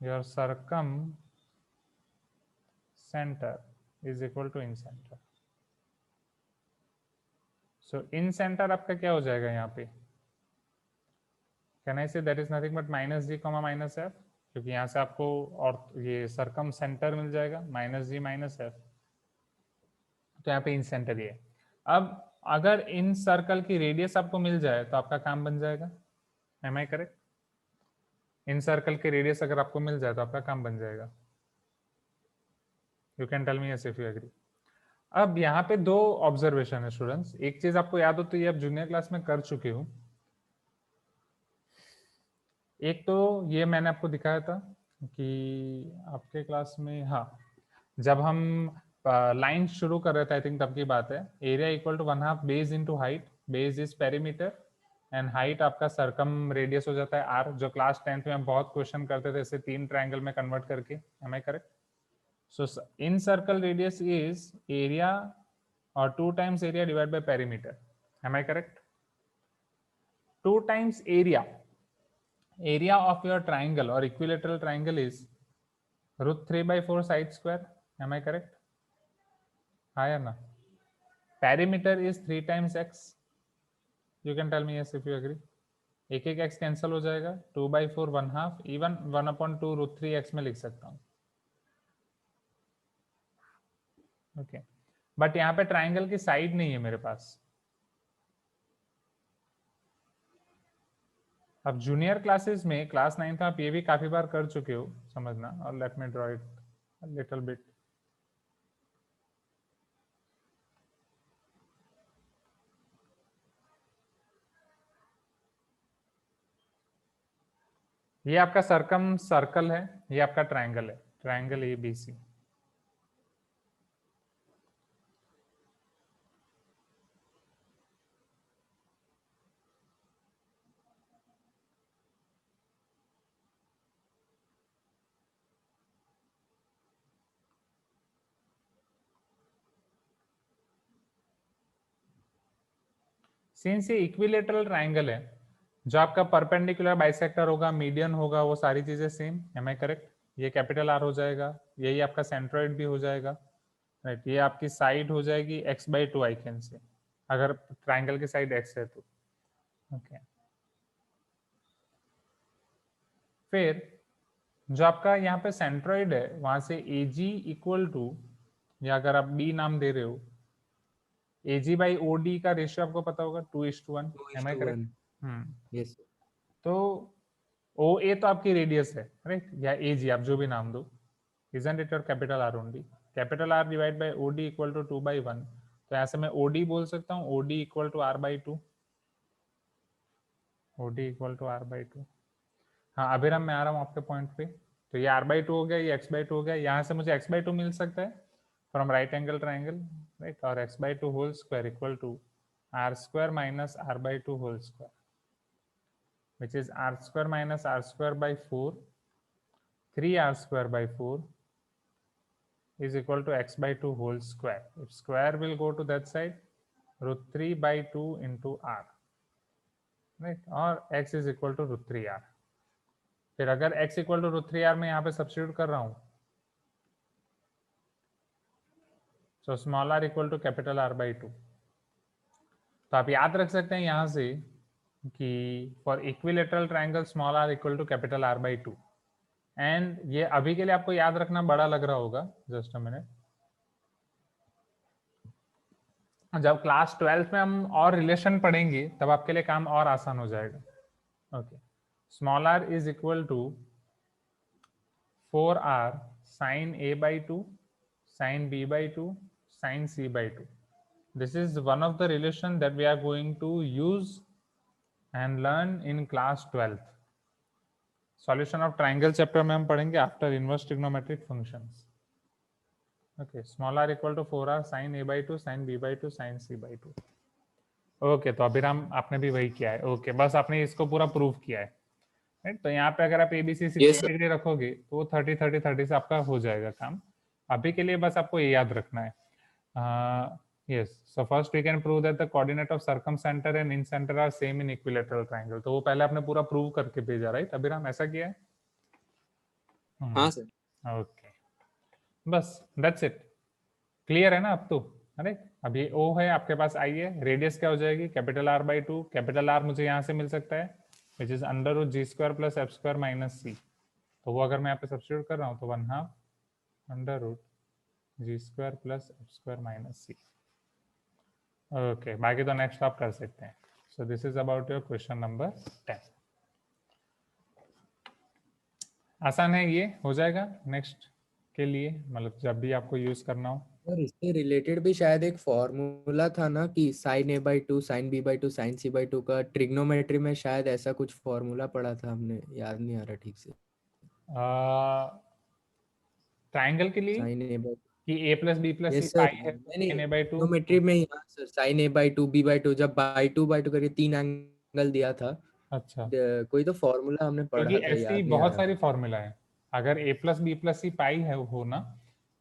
your circumcentre is equal to incentre. So incentre आपका क्या हो जाएगा यहाँ पे? Can I say that is nothing but -g, -f, क्योंकि यहाँ से आपको और ये सर्कम सेंटर मिल जाएगा -g -f, तो यहाँ पे इन सेंटर ये। अब अगर इन सर्कल की रेडियस आपको मिल जाए तो आपका काम बन जाएगा। Am I correct? Incircle की रेडियस अगर आपको मिल जाए तो आपका काम बन जाएगा। You can tell me yes if you agree. अब यहाँ पे दो ऑब्जर्वेशन है स्टूडेंट्स। एक चीज आपको याद हो तो ये आप जूनियर क्लास में कर चुके हो। एक तो ये मैंने आपको दिखाया था कि आपके क्लास में, हाँ, जब हम लाइन शुरू कर रहे थे, आई थिंक तब की बात है, area equal to 1/2 base into height, base is perimeter and height आपका सर्कम रेडियस हो जाता है आर, जो क्लास 10th में हम बहुत क्वेश्चन करते थे इसे 3 ट्रायंगल में कन्वर्ट करके। Am I correct? So in circle radius is area और 2 times area divided by perimeter. Am I correct? 2 times area. Area of your triangle or equilateral triangle is √3/4 side square. Am I correct? हाँ या ना? Perimeter is 3 times x. You can tell me yes if you agree. एक एक x cancel हो जाएगा, 2/4 1/2, even 1/2 √3x में लिख सकता हूँ। ओके, बट यहाँ पे ट्राइंगल की साइड नहीं है मेरे पास। अब जूनियर क्लासेस में, क्लास 9 में आप ये भी काफी बार कर चुके हो, समझना। और let me draw it little bit. ये आपका सर्कम सर्कल है, ये आपका ट्रायंगल है, ट्रायंगल ABC। सिंस ये इक्विलेटरल ट्रायंगल है, जो आपका परपेंडिकुलर बाइसेक्टर होगा, मीडियन होगा, वो सारी चीजें सेम। Am I correct? ये कैपिटल आर हो जाएगा, यही आपका सेंट्रोइड भी हो जाएगा, राइट। ये आपकी साइड हो जाएगी x/2 आई कैन से, अगर ट्रायंगल की साइड x है तो। ओके, फिर जो आपका यहाँ पे सेंट्रोइड है, वहां से AG इक्वल टू, या अगर आप B नाम दे रहे हो, AG/OD का रेशियो आपको पता होगा 2:1। Am I correct? यस। तो OA तो आपकी रेडियस है, राइट, या AG आप जो भी नाम दो, isn't it your capital R only? Capital R divide by OD equal to 2/1। तो यहाँ से मैं OD बोल सकता हूँ, OD equal to R/2, OD equal to R/2। हाँ अभिराम, मैं आ रहा हूँ आपके पॉइंट पे। तो ये R/2 हो गया, ये x/2 हो गया, यहाँ से मुझे x/2 मिल सकता है from right angle triangle, right, और x/2 whole square equal to R² minus R/2 whole square, which is R² minus R²/4, 3R²/4 is equal to x/2 whole square. If square will go to that side, √3/2 into R, right, और x is equal to √3R। फिर अगर x equal to √3R में यहाँ पे substitute कर रहा हूँ, so small r equal to capital R/2। तो आप याद रख सकते हैं यहाँ से कि for equilateral triangle small r equal to capital R/2। And ये अभी के लिए आपको याद रखना बड़ा लग रहा होगा, जस्ट अ मिनट। जब क्लास 12th में हम और रिलेशन पढ़ेंगे तब आपके लिए काम और आसान हो जाएगा। Okay, small r is equal to 4r sin A/2 sin B/2 sin C/2। This is one of the relation that we are going to use and learn in class 12th। Solution of triangle chapter में हम पढ़ेंगे after inverse trigonometric functions. Okay, small r equal to 4r sin A/2 sin B/2 sin C/2। Okay, तो अभिराम आपने भी वही किया है। Okay, बस आपने इसको पूरा प्रूव किया है, राइट। तो यहाँ पे अगर आप ABC 60 डिग्री रखोगे तो 30 30 30 से आपका हो जाएगा काम। अभी के लिए बस आपको ये याद रखना है। Yes, so first we can prove that the coordinate of circumcenter and incenter are same in equilateral triangle। तो वो पहले आपने पूरा प्रूव करके भेजा, राइट अभिराम, ऐसा किया है? हाँ सर। ओके, बस दैट्स इट। क्लियर है ना अब तो? अरे अब ये O है आपके पास, I है, रेडियस क्या हो जाएगी कैपिटल R/2। कैपिटल R मुझे यहाँ से मिल सकता है which is √G² plus F² minus C। तो वो अगर मैं यहाँ पे सब्स्टिट्यूट कर रहा हूँ तो 1/2 √G² plus F² minus C। Okay, बाकी तो नेक्स्ट आप कर सकते हैं। सो this is about your question number 10। आसान है, ये हो जाएगा नेक्स्ट के लिए, मतलब जब भी आपको यूज करना हो। और इससे रिलेटेड भी शायद एक फॉर्मूला था ना कि sine A by two sign B by two sine C by two का ट्रिग्नोमेट्री में, शायद ऐसा कुछ फॉर्मूला पढ़ा था हमने, याद नहीं आ रहा ठीक से। ट्राइंगल के लिए साइन ए बाई, कि a plus B plus C yes sir, pi है नहीं sin a by 2। ट्रिग्नोमेट्री में ही, हाँ sir, sine A by two B by two, जब बाई टू करके 3 एंगल दिया था, अच्छा, कोई तो फॉर्मूला हमने क्योंकि पढ़ा था, ऐसी याद नहीं आ बहुत रहा। सारी फॉर्मूला है। अगर a प्लस बी प्लस सी पाई है हो ना,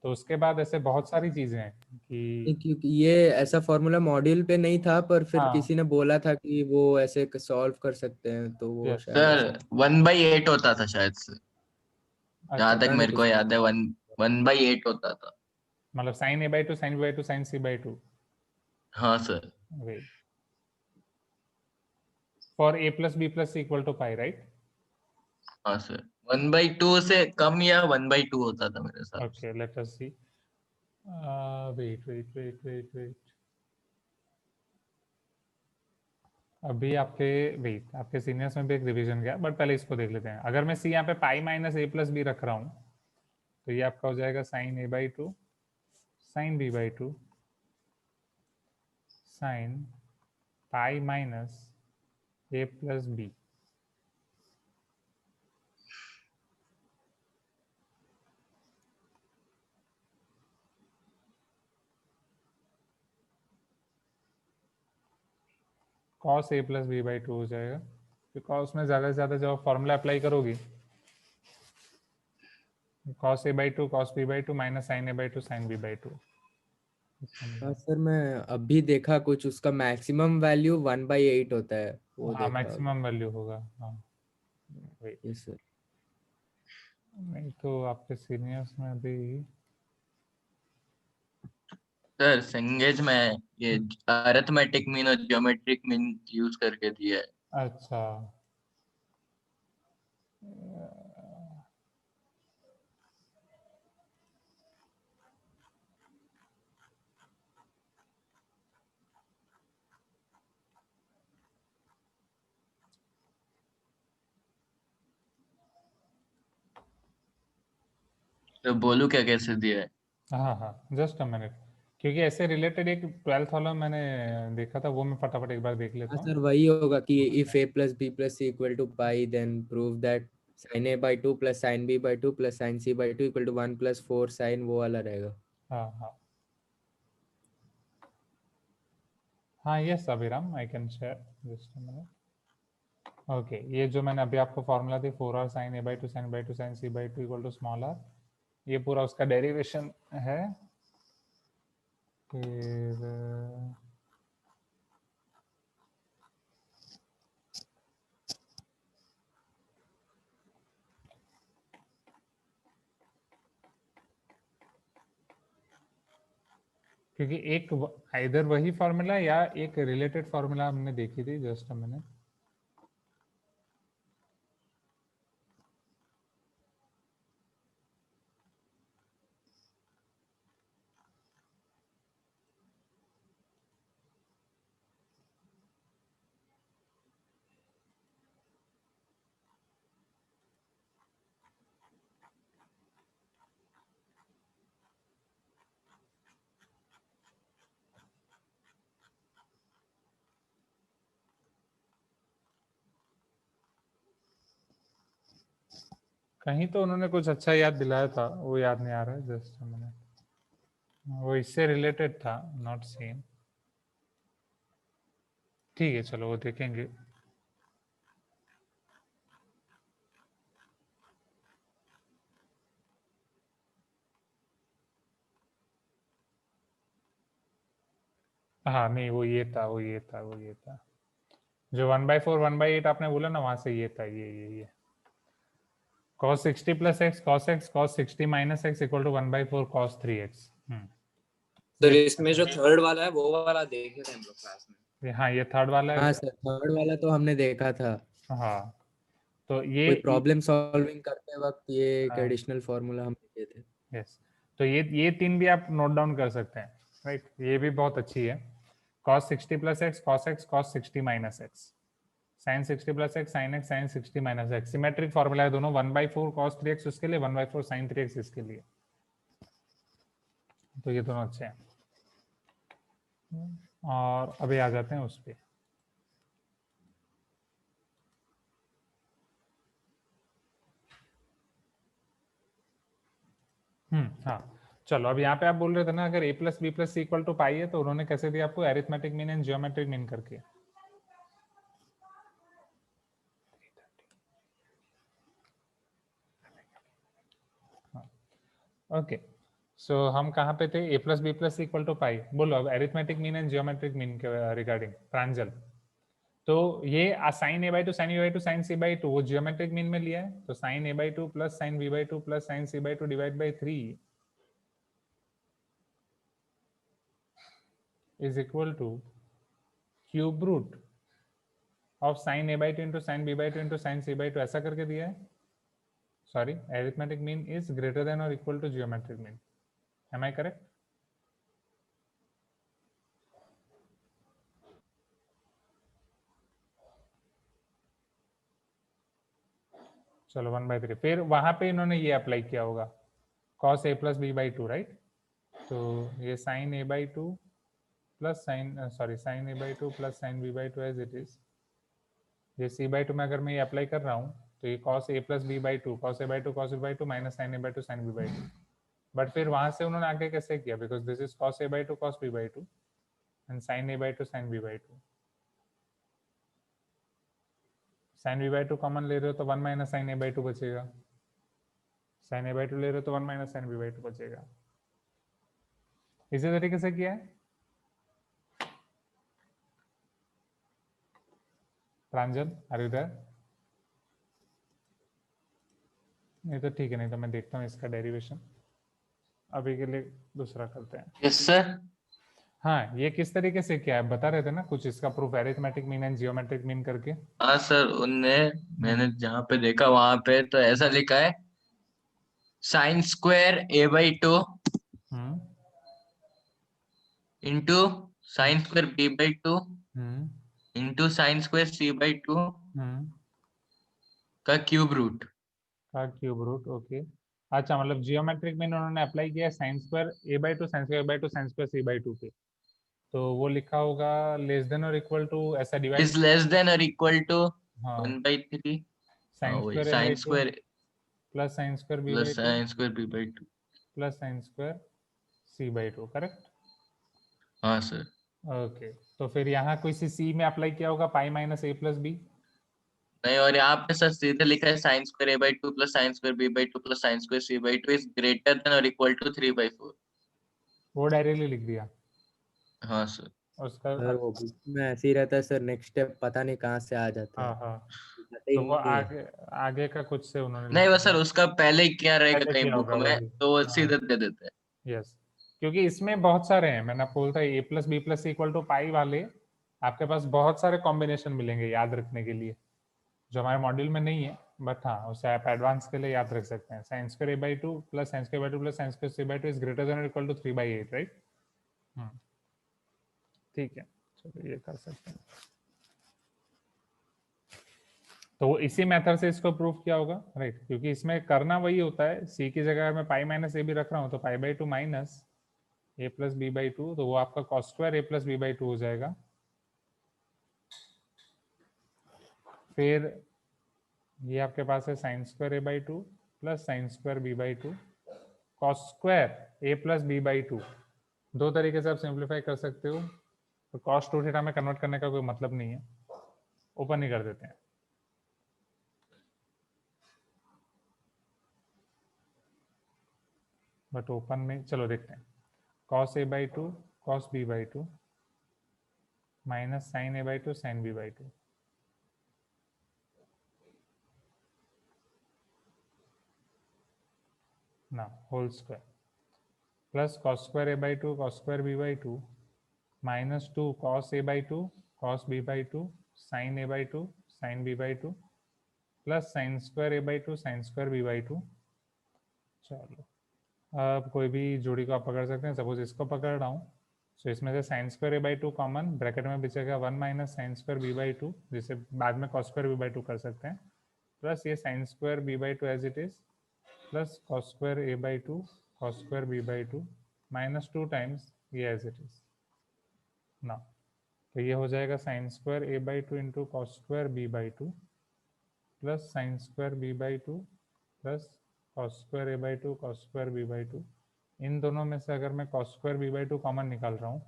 तो उसके बाद ऐसे बहुत सारी चीजें हैं नहीं, कि क्योंकि ये ऐसा फॉर्मूला मॉड्यूल पे नहीं था, पर फिर हाँ, किसी ने बोला था कि वो ऐसे सॉल्व कर सकते हैं, तो वो यस, शायद सर ऐसा। 1/8 होता था शायद से, अच्छा, जहां तक पता नहीं मेरे को किसने याद है, बोला। 1/8 होता था। मतलब sine A by two sign B by two sine C by two. हाँ sir. Wait, for a plus B plus C equal to pi, right? हाँ सर, 1/2 से कम या 1/2 होता था मेरे हिसाब से। Okay, let us see. Wait wait wait wait wait, अभी आपके, वेट, आपके सीनियर्स में भी एक रिवीजन गया, बट पहले इसको देख लेते हैं। अगर मैं सी यहाँ पे pi minus A plus B रख रहा हूँ, तो ये आपका हो जाएगा sine A by two sign B by two sine pi minus A plus B. Cos A plus B by two हो जाएगा, बिकॉज उसमें ज़्यादा से ज़्यादा जब फॉर्मूला अप्लाई करोगी, cos A by two cos B by two minus sine A by two sign B by two. हाँ sir, मैं अभी देखा कुछ, उसका मैक्सिमम वैल्यू 1/8 होता है, वो हाँ, देखा। मैक्सिमम वैल्यू होगा। हाँ, वेट, यस सर। नहीं तो आपके सीनियर्स में अभी, सर संगेज में ये अरिथमेटिक मीन और ज्योमेट्रिक मीन यूज करके दिया है। अच्छा, तो बोलू क्या कैसे दिया है? हाँ हाँ, जस्ट अ मिनट, क्योंकि ऐसे रिलेटेड एक 12th वाला मैंने देखा था, वो मैं फटाफट एक बार देख हाँ लेता हूँ। सर, वही होगा कि if A plus B plus C equal to pi, then prove that sine A by two plus sine B by two plus sine C by two equal to 1 + 4 sine, वो वाला रहेगा। हाँ हाँ हाँ, yes Abhiram, I can share, just a minute. Okay, ये जो मैंने अभी आपको फॉर्मूला दी, 4r sine A by two sine by two sine C by two equal to small are, ये पूरा उसका डेरिवेशन है। फिर क्योंकि एक इधर वही फॉर्मूला या एक रिलेटेड फॉर्मूला हमने देखी थी, जस्ट अ मिनट। कहीं तो उन्होंने कुछ अच्छा याद दिलाया था, वो याद नहीं आ रहा है, जस्ट अ मिनट। वो इससे रिलेटेड था, नॉट सेम। ठीक है, चलो वो देखेंगे। हाँ नहीं, वो ये था, वो ये था, वो ये था, जो 1/4 1/8 आपने बोला ना, वहां से ये था, ये cos 60 plus x cos x cos 60 minus x equal to 1/4 cos 3x। Sir इसमें जो थर्ड वाला है वो वाला देखे थे हम लोग क्लास में। हाँ, ये थर्ड वाला है। हाँ सर, थर्ड वाला तो हमने देखा था, हाँ, तो ये, कोई प्रॉब्लम सॉल्विंग करते वक्त ये एक हाँ, एडिशनल फॉर्मूला हम देखे थे। यस, तो ये तीन भी आप नोट डाउन कर सकते हैं, राइट? ये भी बहुत अच्छी है। cos 60 plus x cos x cos 60 minus x sin 60 plus x sin x sin 60 minus x, symmetric formula है दोनों, 1/4 cos 3x उसके लिए, 1/4 sin 3x इसके लिए। तो ये दोनों अच्छे हैं। और अभी आ जाते हैं उस पे। हाँ चलो, अब यहाँ पे आप बोल रहे थे ना अगर a plus B plus equal to pi है तो उन्होंने कैसे दिया आपको, arithmetic mean and geometric mean करके। ओके सो हम कहाँ पे थे, a plus B plus equal to pi. बोलो अब arithmetic mean and geometric mean के रिगार्डिंग प्रांजल। तो ये sine A by two sign B by two sine C by two वो जियोमेट्रिक मीन में लिया है, तो sine A by two plus sine B by two plus sine C by two divide by 3 is equal to cube root of sin a by 2 into sin b by 2 into sin c by 2 ऐसा करके दिया है। Sorry, arithmetic mean is greater than or equal to geometric mean. Am I correct? चलो 1/3। फिर वहां पे इन्होंने ये अप्लाई किया होगा cos a plus b by 2 right. तो ये sin a by 2 plus sin a by 2 plus sin b by 2 as it is. ये c by 2 में अगर मैं ये अप्लाई कर रहा हूँ तो ये cos a plus b by 2 cos a by 2 cos b by 2 minus sin a by 2 sin b by 2। But फिर वहां से उन्होंने आगे कैसे किया, because this is cos a by 2 cos b by 2 and sin a by 2 sin b by 2। sin b by 2 common ले रहे हो तो 1 माइनस sin a by 2 बचेगा, sin a by 2 ले रहे हो तो 1 माइनस sin b by 2 बचेगा। इसी तरीके से किया है प्रांजल, आर यू देयर? नहीं तो ठीक है, नहीं तो मैं देखता हूँ इसका डेरिवेशन। अभी के लिए दूसरा करते हैं। Yes sir. हाँ, ये किस तरीके से क्या है बता रहे थे ना कुछ, इसका proof arithmetic mean and geometric mean करके। हाँ सर, उनने मैंने जहाँ पे देखा वहां पे तो ऐसा लिखा है sign square a by 2 hmm into sine square b by 2 hmm into sine square c by 2 हम्म का क्यूब रूट। का क्यूब रूट, ओके। अच्छा, मतलब जियोमेट्रिक मीन उन्होंने अप्लाई किया है sign square a by 2 sine square by 2 sine square c by 2 पे, तो वो लिखा होगा लेस देन और इक्वल टू ऐसा डिवाइड। इज लेस देन और इक्वल टू हाँ 1/3। हाँ साइन वही square a sine by 2 square plus sign square b by plus 2 sine square b by 2। Plus sign square c by 2, correct. हाँ sir. Okay, तो फिर यहाँ कोई सी c में अप्लाई किया होगा pi minus a plus B. नहीं, और यहाँ पे सर सीधे लिखा है sign square a by 2 plus sign square b by 2 plus sign square c by 2 is greater than और इक्वल टू 3/4। वो डायरेक्टली लिख दिया हाँ सर। उसका। सर वो बुक में ऐसे ही रहता है सर, नेक्स्ट स्टेप पता नहीं कहाँ से आ जाता है, हाँ हाँ, बताते ही तो वो नहीं है। आगे आगे का कुछ से उन्होंने नहीं वो लिखा सर उसका पहले ही क्या रहेगा पहले कहीं किया बुक होगा में वही। तो वो हाँ सीधे दे देते हैं। यस, क्योंकि इसमें बहुत सारे हैं, मैंने आपको बोलता है a plus B plus equal to pi वाले आपके पास बहुत सारे कॉम्बिनेशन मिलेंगे याद रखने के लिए, जो हमारे मॉड्यूल में नहीं है, बट हाँ उसे आप एडवांस के लिए याद रख सकते हैं। Sign square a by 2 plus sine square by 2 plus sign square c by 2 is greater than और इक्वल टू 3/8, राइट। ठीक है, चलो ये कर सकते हैं। तो इसी मेथड से इसको प्रूफ किया होगा, राइट, क्योंकि इसमें करना वही होता है। सी की जगह मैं पाई माइनस ए भी रख रहा हूँ तो pi by 2 minus A plus B by 2, तो वो आपका cos square A plus B by 2 हो जाएगा। फिर ये आपके पास है sign square A by 2 plus sign square B by 2 cos square A plus B by 2। दो तरीके से आप सिंप्लीफाई कर सकते हो, तो कॉस टू थीटा में कन्वर्ट करने का कोई मतलब नहीं है, ओपन ही कर देते हैं। बट ओपन में चलो देखते हैं, cos a by 2 cos b by 2 minus sin a by 2 sin b by 2 ना whole square plus cos square a by 2 cos square b by 2 minus 2 cos a by 2 cos b by 2 sin a by 2 sin b by 2 plus sin square a by 2 sin square b by 2। चलो अब कोई भी जोड़ी को आप पकड़ सकते हैं, सपोज इसको पकड़ रहा हूँ, सो इसमें से sin square A by 2 common, bracket में बचेगा 1 minus sin square B by 2, जिसे बाद में कॉस स्क्वायर बी बाई 2 कर सकते हैं, प्लस ये sine square B by 2 as it is, plus cos square A by 2 cos square B by 2 minus 2 times ये एज इट इज ना, तो ये हो जाएगा sine square A by two into cos square B by two plus sign square B by two plus cos square A by two cos square B by two. इन दोनों में से अगर मैं cos square B by two common निकाल रहा हूँ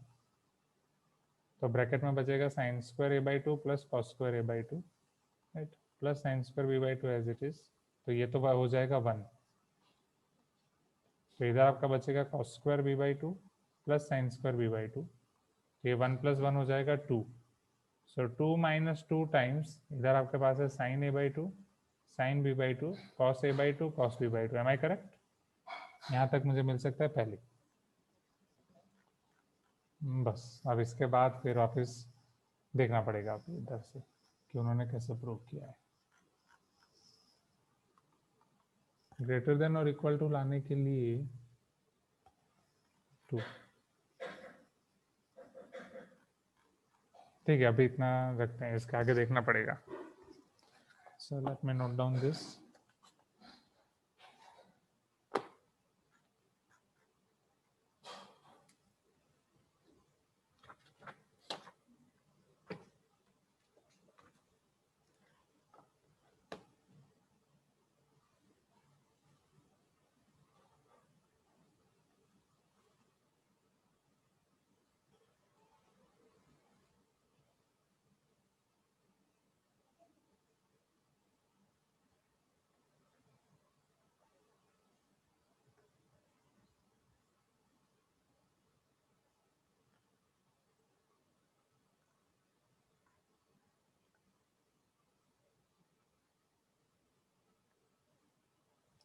तो ब्रैकेट में बचेगा sin square A by two plus cos square A by two, right, plus sign square B by two as it is. तो ये तो हो जाएगा 1, तो इधर आपका बचेगा cos square B by two plus sign square B by two, ये 1 + 1 हो जाएगा 2। सो 2 - 2 टाइम्स इधर आपके पास है sin A by two sign B by two cos A by two cos B by two. Am I correct? यहाँ तक मुझे मिल सकता है पहले। बस अब इसके बाद फिर वापस देखना पड़ेगा आप इधर से कि उन्होंने कैसे प्रूव किया है। ग्रेटर देन और इक्वल टू लाने के लिए 2, ठीक है, अभी इतना रखते हैं, इसके आगे देखना पड़ेगा। So let me note down this.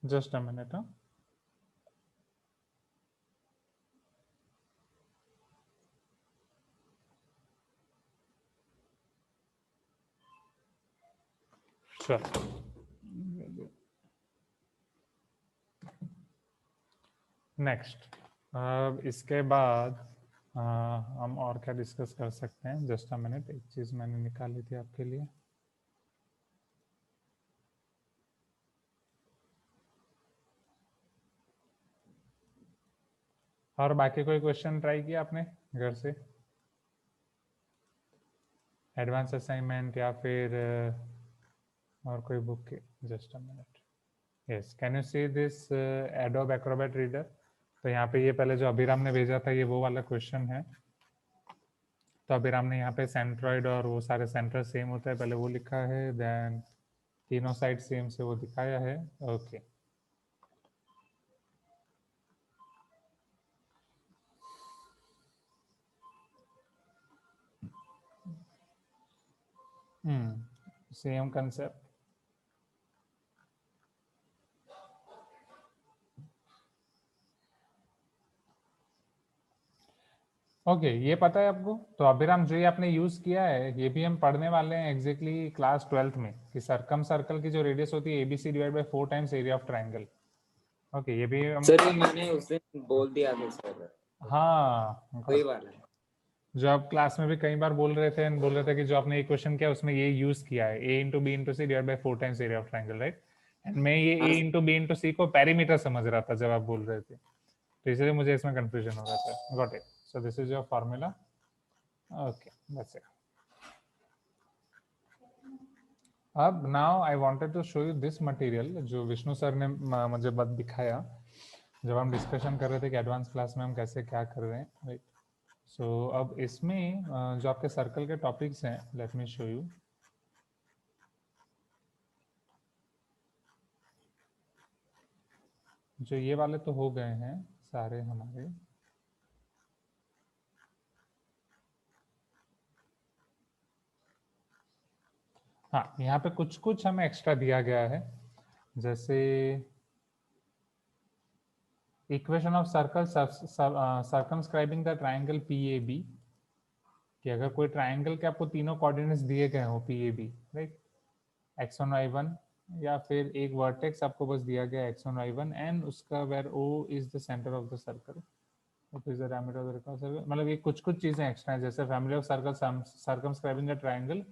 Just a minute. Huh? Sure. Next, अब इसके बाद हम और क्या डिस्कस कर सकते हैं। जस्ट अ मिनट, एक चीज मैंने निकाली थी आपके लिए। और बाकी कोई क्वेश्चन ट्राई किया आपने घर से, एडवांस असाइनमेंट या फिर और कोई बुक के? Just a minute. Yes, can you see this adobe Acrobat reader? तो यहाँ पे ये पहले जो अभिराम ने भेजा था ये वो वाला क्वेश्चन है। तो अभिराम ने यहाँ पे सेंट्रॉइड और वो सारे सेंटर सेम होता है पहले वो लिखा है, देन तीनों साइड सेम से वो दिखाया है। Okay same concept. ओके ये पता है आपको? तो अभिराम जो ये आपने यूज किया है ये भी हम पढ़ने वाले हैं एग्जैक्टली क्लास 12th में, कि सर्कम सर्कल की जो रेडियस होती है ABC divide by 4 times area of triangle. Okay ये भी हम सर ये मैंने उस दिन बोल दिया था सर। हाँ वही वाला है जो आप क्लास में भी कई बार बोल रहे थे कि जो आपने एक क्वेश्चन किया उसमें ये यूज किया है, A × B × C divide by 4 times area of triangle, right. And मैं ये A × B × C को पेरीमीटर समझ रहा था जब आप बोल रहे थे, तो इसलिए मुझे इसमें कंफ्यूजन हो रहा था। Got it. So this is your formula. Okay that's it. अब now I wanted to show you this material जो विष्णु सर ने मुझे बत दिखाया जब हम डिस्कशन कर रहे थे कि एडवांस क्लास में हम कैसे क्या कर रहे हैं, राइट। सो अब इसमें जो आपके सर्कल के टॉपिक्स हैं, लेट मी शो यू। जो ये वाले तो हो गए हैं सारे हमारे। हाँ यहाँ पे कुछ कुछ हमें एक्स्ट्रा दिया गया है, जैसे equation of circle circumscribing the triangle PAB, कि अगर कोई ट्रायंगल के आपको तीनों कोऑर्डिनेट्स दिए गए हो PAB, राइट, x1 y1, या फिर एक वर्टेक्स आपको बस दिया गया x1 y1 एंड उसका where O is the centre of the circle, मतलब ये कुछ कुछ चीजें एक्स्ट्रा हैं, जैसे family of circle circumscribing the triangle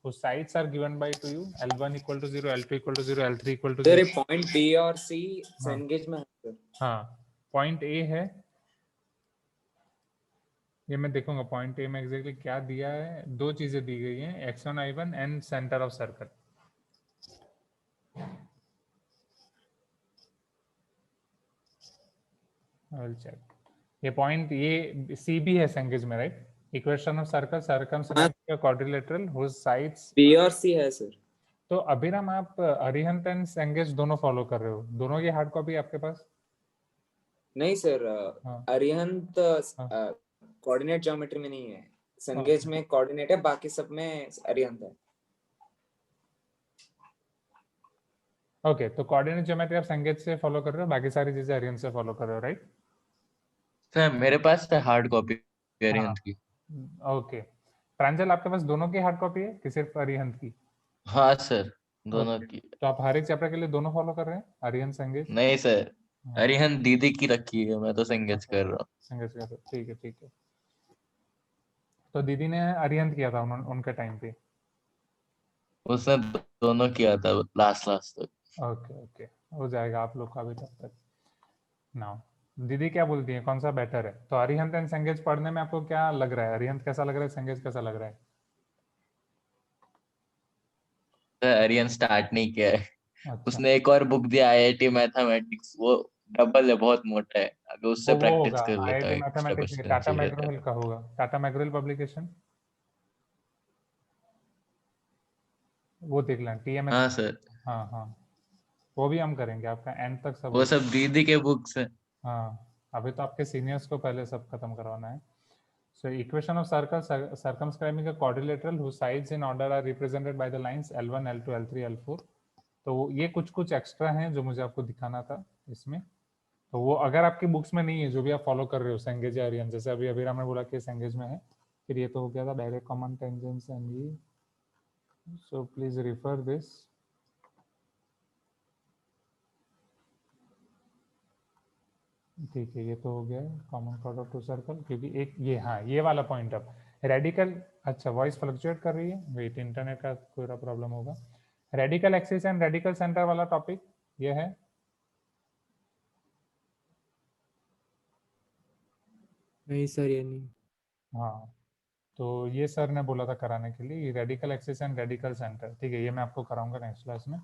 whose sides are given by to you, L1 = 0, L2 = 0, L3 = 0। Sir point B और C हाँ। एंगेज में है सर। हाँ पॉइंट A है ये मैं देखूंगा पॉइंट ए में एग्जैक्टली क्या दिया है। दो चीजें दी गई हैं, x1 y1 and centre of circle. I will check. ये पॉइंट ये सी भी है सेंगेज में, right? Equation of circle circumscribe quadrilateral whose sides. B और सी है सर। तो अभिराम आप अरिहंत एंड सेंगेज दोनों फॉलो कर रहे हो, दोनों की हार्ड कॉपी आपके पास? नहीं सर, हाँ। अरिहंत कोऑर्डिनेट ज्योमेट्री में नहीं है, संगेज में कोऑर्डिनेट है, बाकी सब में अरिहंत है। ओके, तो कोऑर्डिनेट ज्योमेट्री आप संगेज से फॉलो कर रहे हो, बाकी सारी चीजें अरिहंत से फॉलो कर रहे हो, राइट? सर मेरे पास है हार्ड कॉपी हाँ। अरिहंत की। ओके, प्रांजल आपके पास दोनों की हार्ड कॉपी है कि सिर्फ अरिहंत की? हाँ सर, दोनों Okay. की। तो आप हर एक चैप्टर के लिए दोनों फॉलो कर रहे हैं, अरिहंत संगेज? नहीं सर, हाँ, अरिहंत दीदी की रखी है, मैं तो संगेज कर रहा हूँ। संगेज कर रहे हो, ठीक है ठीक है। तो दीदी ने अरिहंत किया था उनके टाइम पे? उसने दोनों किया था लास्ट तक। ओके ओके, हो जाएगा आप लोग का भी तब तक। नाउ दीदी क्या बोलती है, कौन सा बेटर है? तो अरिहंत एंड संगेज पढ़ने में आपको क्या लग रहा है? अरिहंत कैसा लग रहा है, संगेज कैसा लग रहा है? सर अरिहंत स्टार्ट नहीं किया है। अच्छा, उसने एक और बुक दिया IIT मैथमेटिक्स, वो डबल है, बहुत मोटा है। अगर उससे वो प्रैक्टिस होगा कर लेता आईआईटी हूँ, एक्स्ट्रा मैथमेटिक्स में, क्वेश्चन टाटा ही रहता है। मैग्रो-हिल का होगा, टाटा मैग्रो-हिल पब्लिकेशन, वो देख लें TMS। हाँ सर, हाँ हाँ, वो भी हम करेंगे, आपका एंड तक सब वो सब दीदी के बुक्स है। हाँ, अभी तो आपके सीनियर्स को पहले सब खत्म करवाना है। So equation of circle circumscribing a quadrilateral whose sides in order are represented by the lines L1, L2, L3, L4। तो ये कुछ एक्स्ट्रा हैं जो मुझे आपको दिखाना था इसमें। तो वो अगर आपकी बुक्स में नहीं है, जो भी आप फॉलो कर रहे हो सेंगेज या अरिहंत, जैसे अभी अभिराम ने बोला कि सेंगेज में है, फिर ये तो हो गया था डायरेक्ट कॉमन टेंजेंट्स एंड ये। So please refer this. ठीक है, ये तो हो गया common chord of two circle, क्योंकि एक ये, हाँ ये वाला पॉइंट अब रेडिकल। अच्छा, वॉइस फ्लक्चुएट कर रही है, वेट इंटरनेट का कोई प्रॉब्लम होगा। Radical axis and radical centre वाला टॉपिक ये है। नहीं सर, ये नहीं। हाँ, तो ये सर ने बोला था कराने के लिए, radical axis and radical centre. ठीक है, ये मैं आपको कराऊंगा नेक्स्ट क्लास में,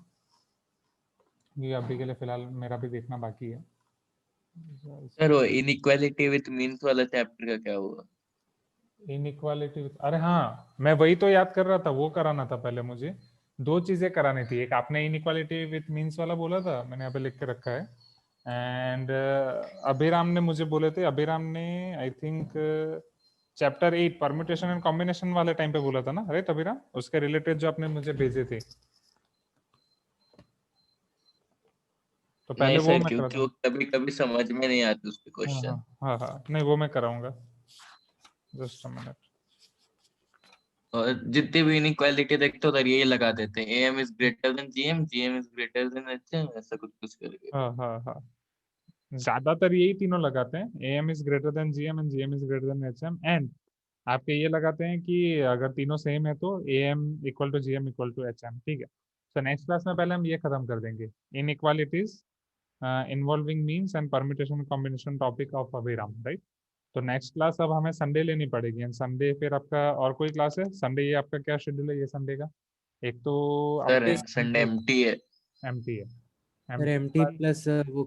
ये अभी के लिए फिलहाल मेरा भी देखना बाकी है। सर वो इनइक्वालिटी विथ मीन्स वाला चैप्टर का क्या हुआ? इनइक्वालिटी, अरे हाँ, मैं वही तो याद कर रहा था, वो कराना था पहले मुझे। दो चीजें करानी थी, एक आपने इनइक्वालिटी विथ मीन्स वाला बोला था, मैंने यहाँ पे लिख के रखा है। एंड अभिराम ने मुझे बोले थे, अभिराम ने I think chapter 8 permutation and combination वाले टाइम पे बोला था ना, राइट अभिराम? उसके रिलेटेड जो आपने मुझे भेजे थे, तो पहले नहीं वो सर, मैं क्योंकि कराता वो हूँ। कभी कभी समझ में नहीं आते उसके हाँ क्वेश्चन। हाँ हाँ हाँ, नहीं वो मैं कराऊंगा, जस्ट अ मिनट। और जितनी भी इनइक्वालिटी देखते हो उधर यही लगा देते हैं, AM is greater then GM, GM is greater then HM, ऐसा कुछ करके। हाँ हाँ हाँ, ज्यादातर यही तीनों लगाते हैं, AM is greater then GM and GM is greater then HM, and आपके ये लगाते हैं कि अगर तीनों सेम है तो AM equal to GM equal to HM। ठीक है, तो नेक्स्ट क्लास में पहले हम ये खत्म कर देंगे, inequalities involving means and permutation combination topic of Abhiram, right? तो नेक्स्ट क्लास अब हमें संडे लेनी पड़ेगी, एंड संडे फिर आपका और कोई क्लास है संडे? ये आपका क्या शेड्यूल है ये संडे का? एक तो सर आपका संडे एम्प्टी है। एमटी है, सर एमटी एमटी प्लस वो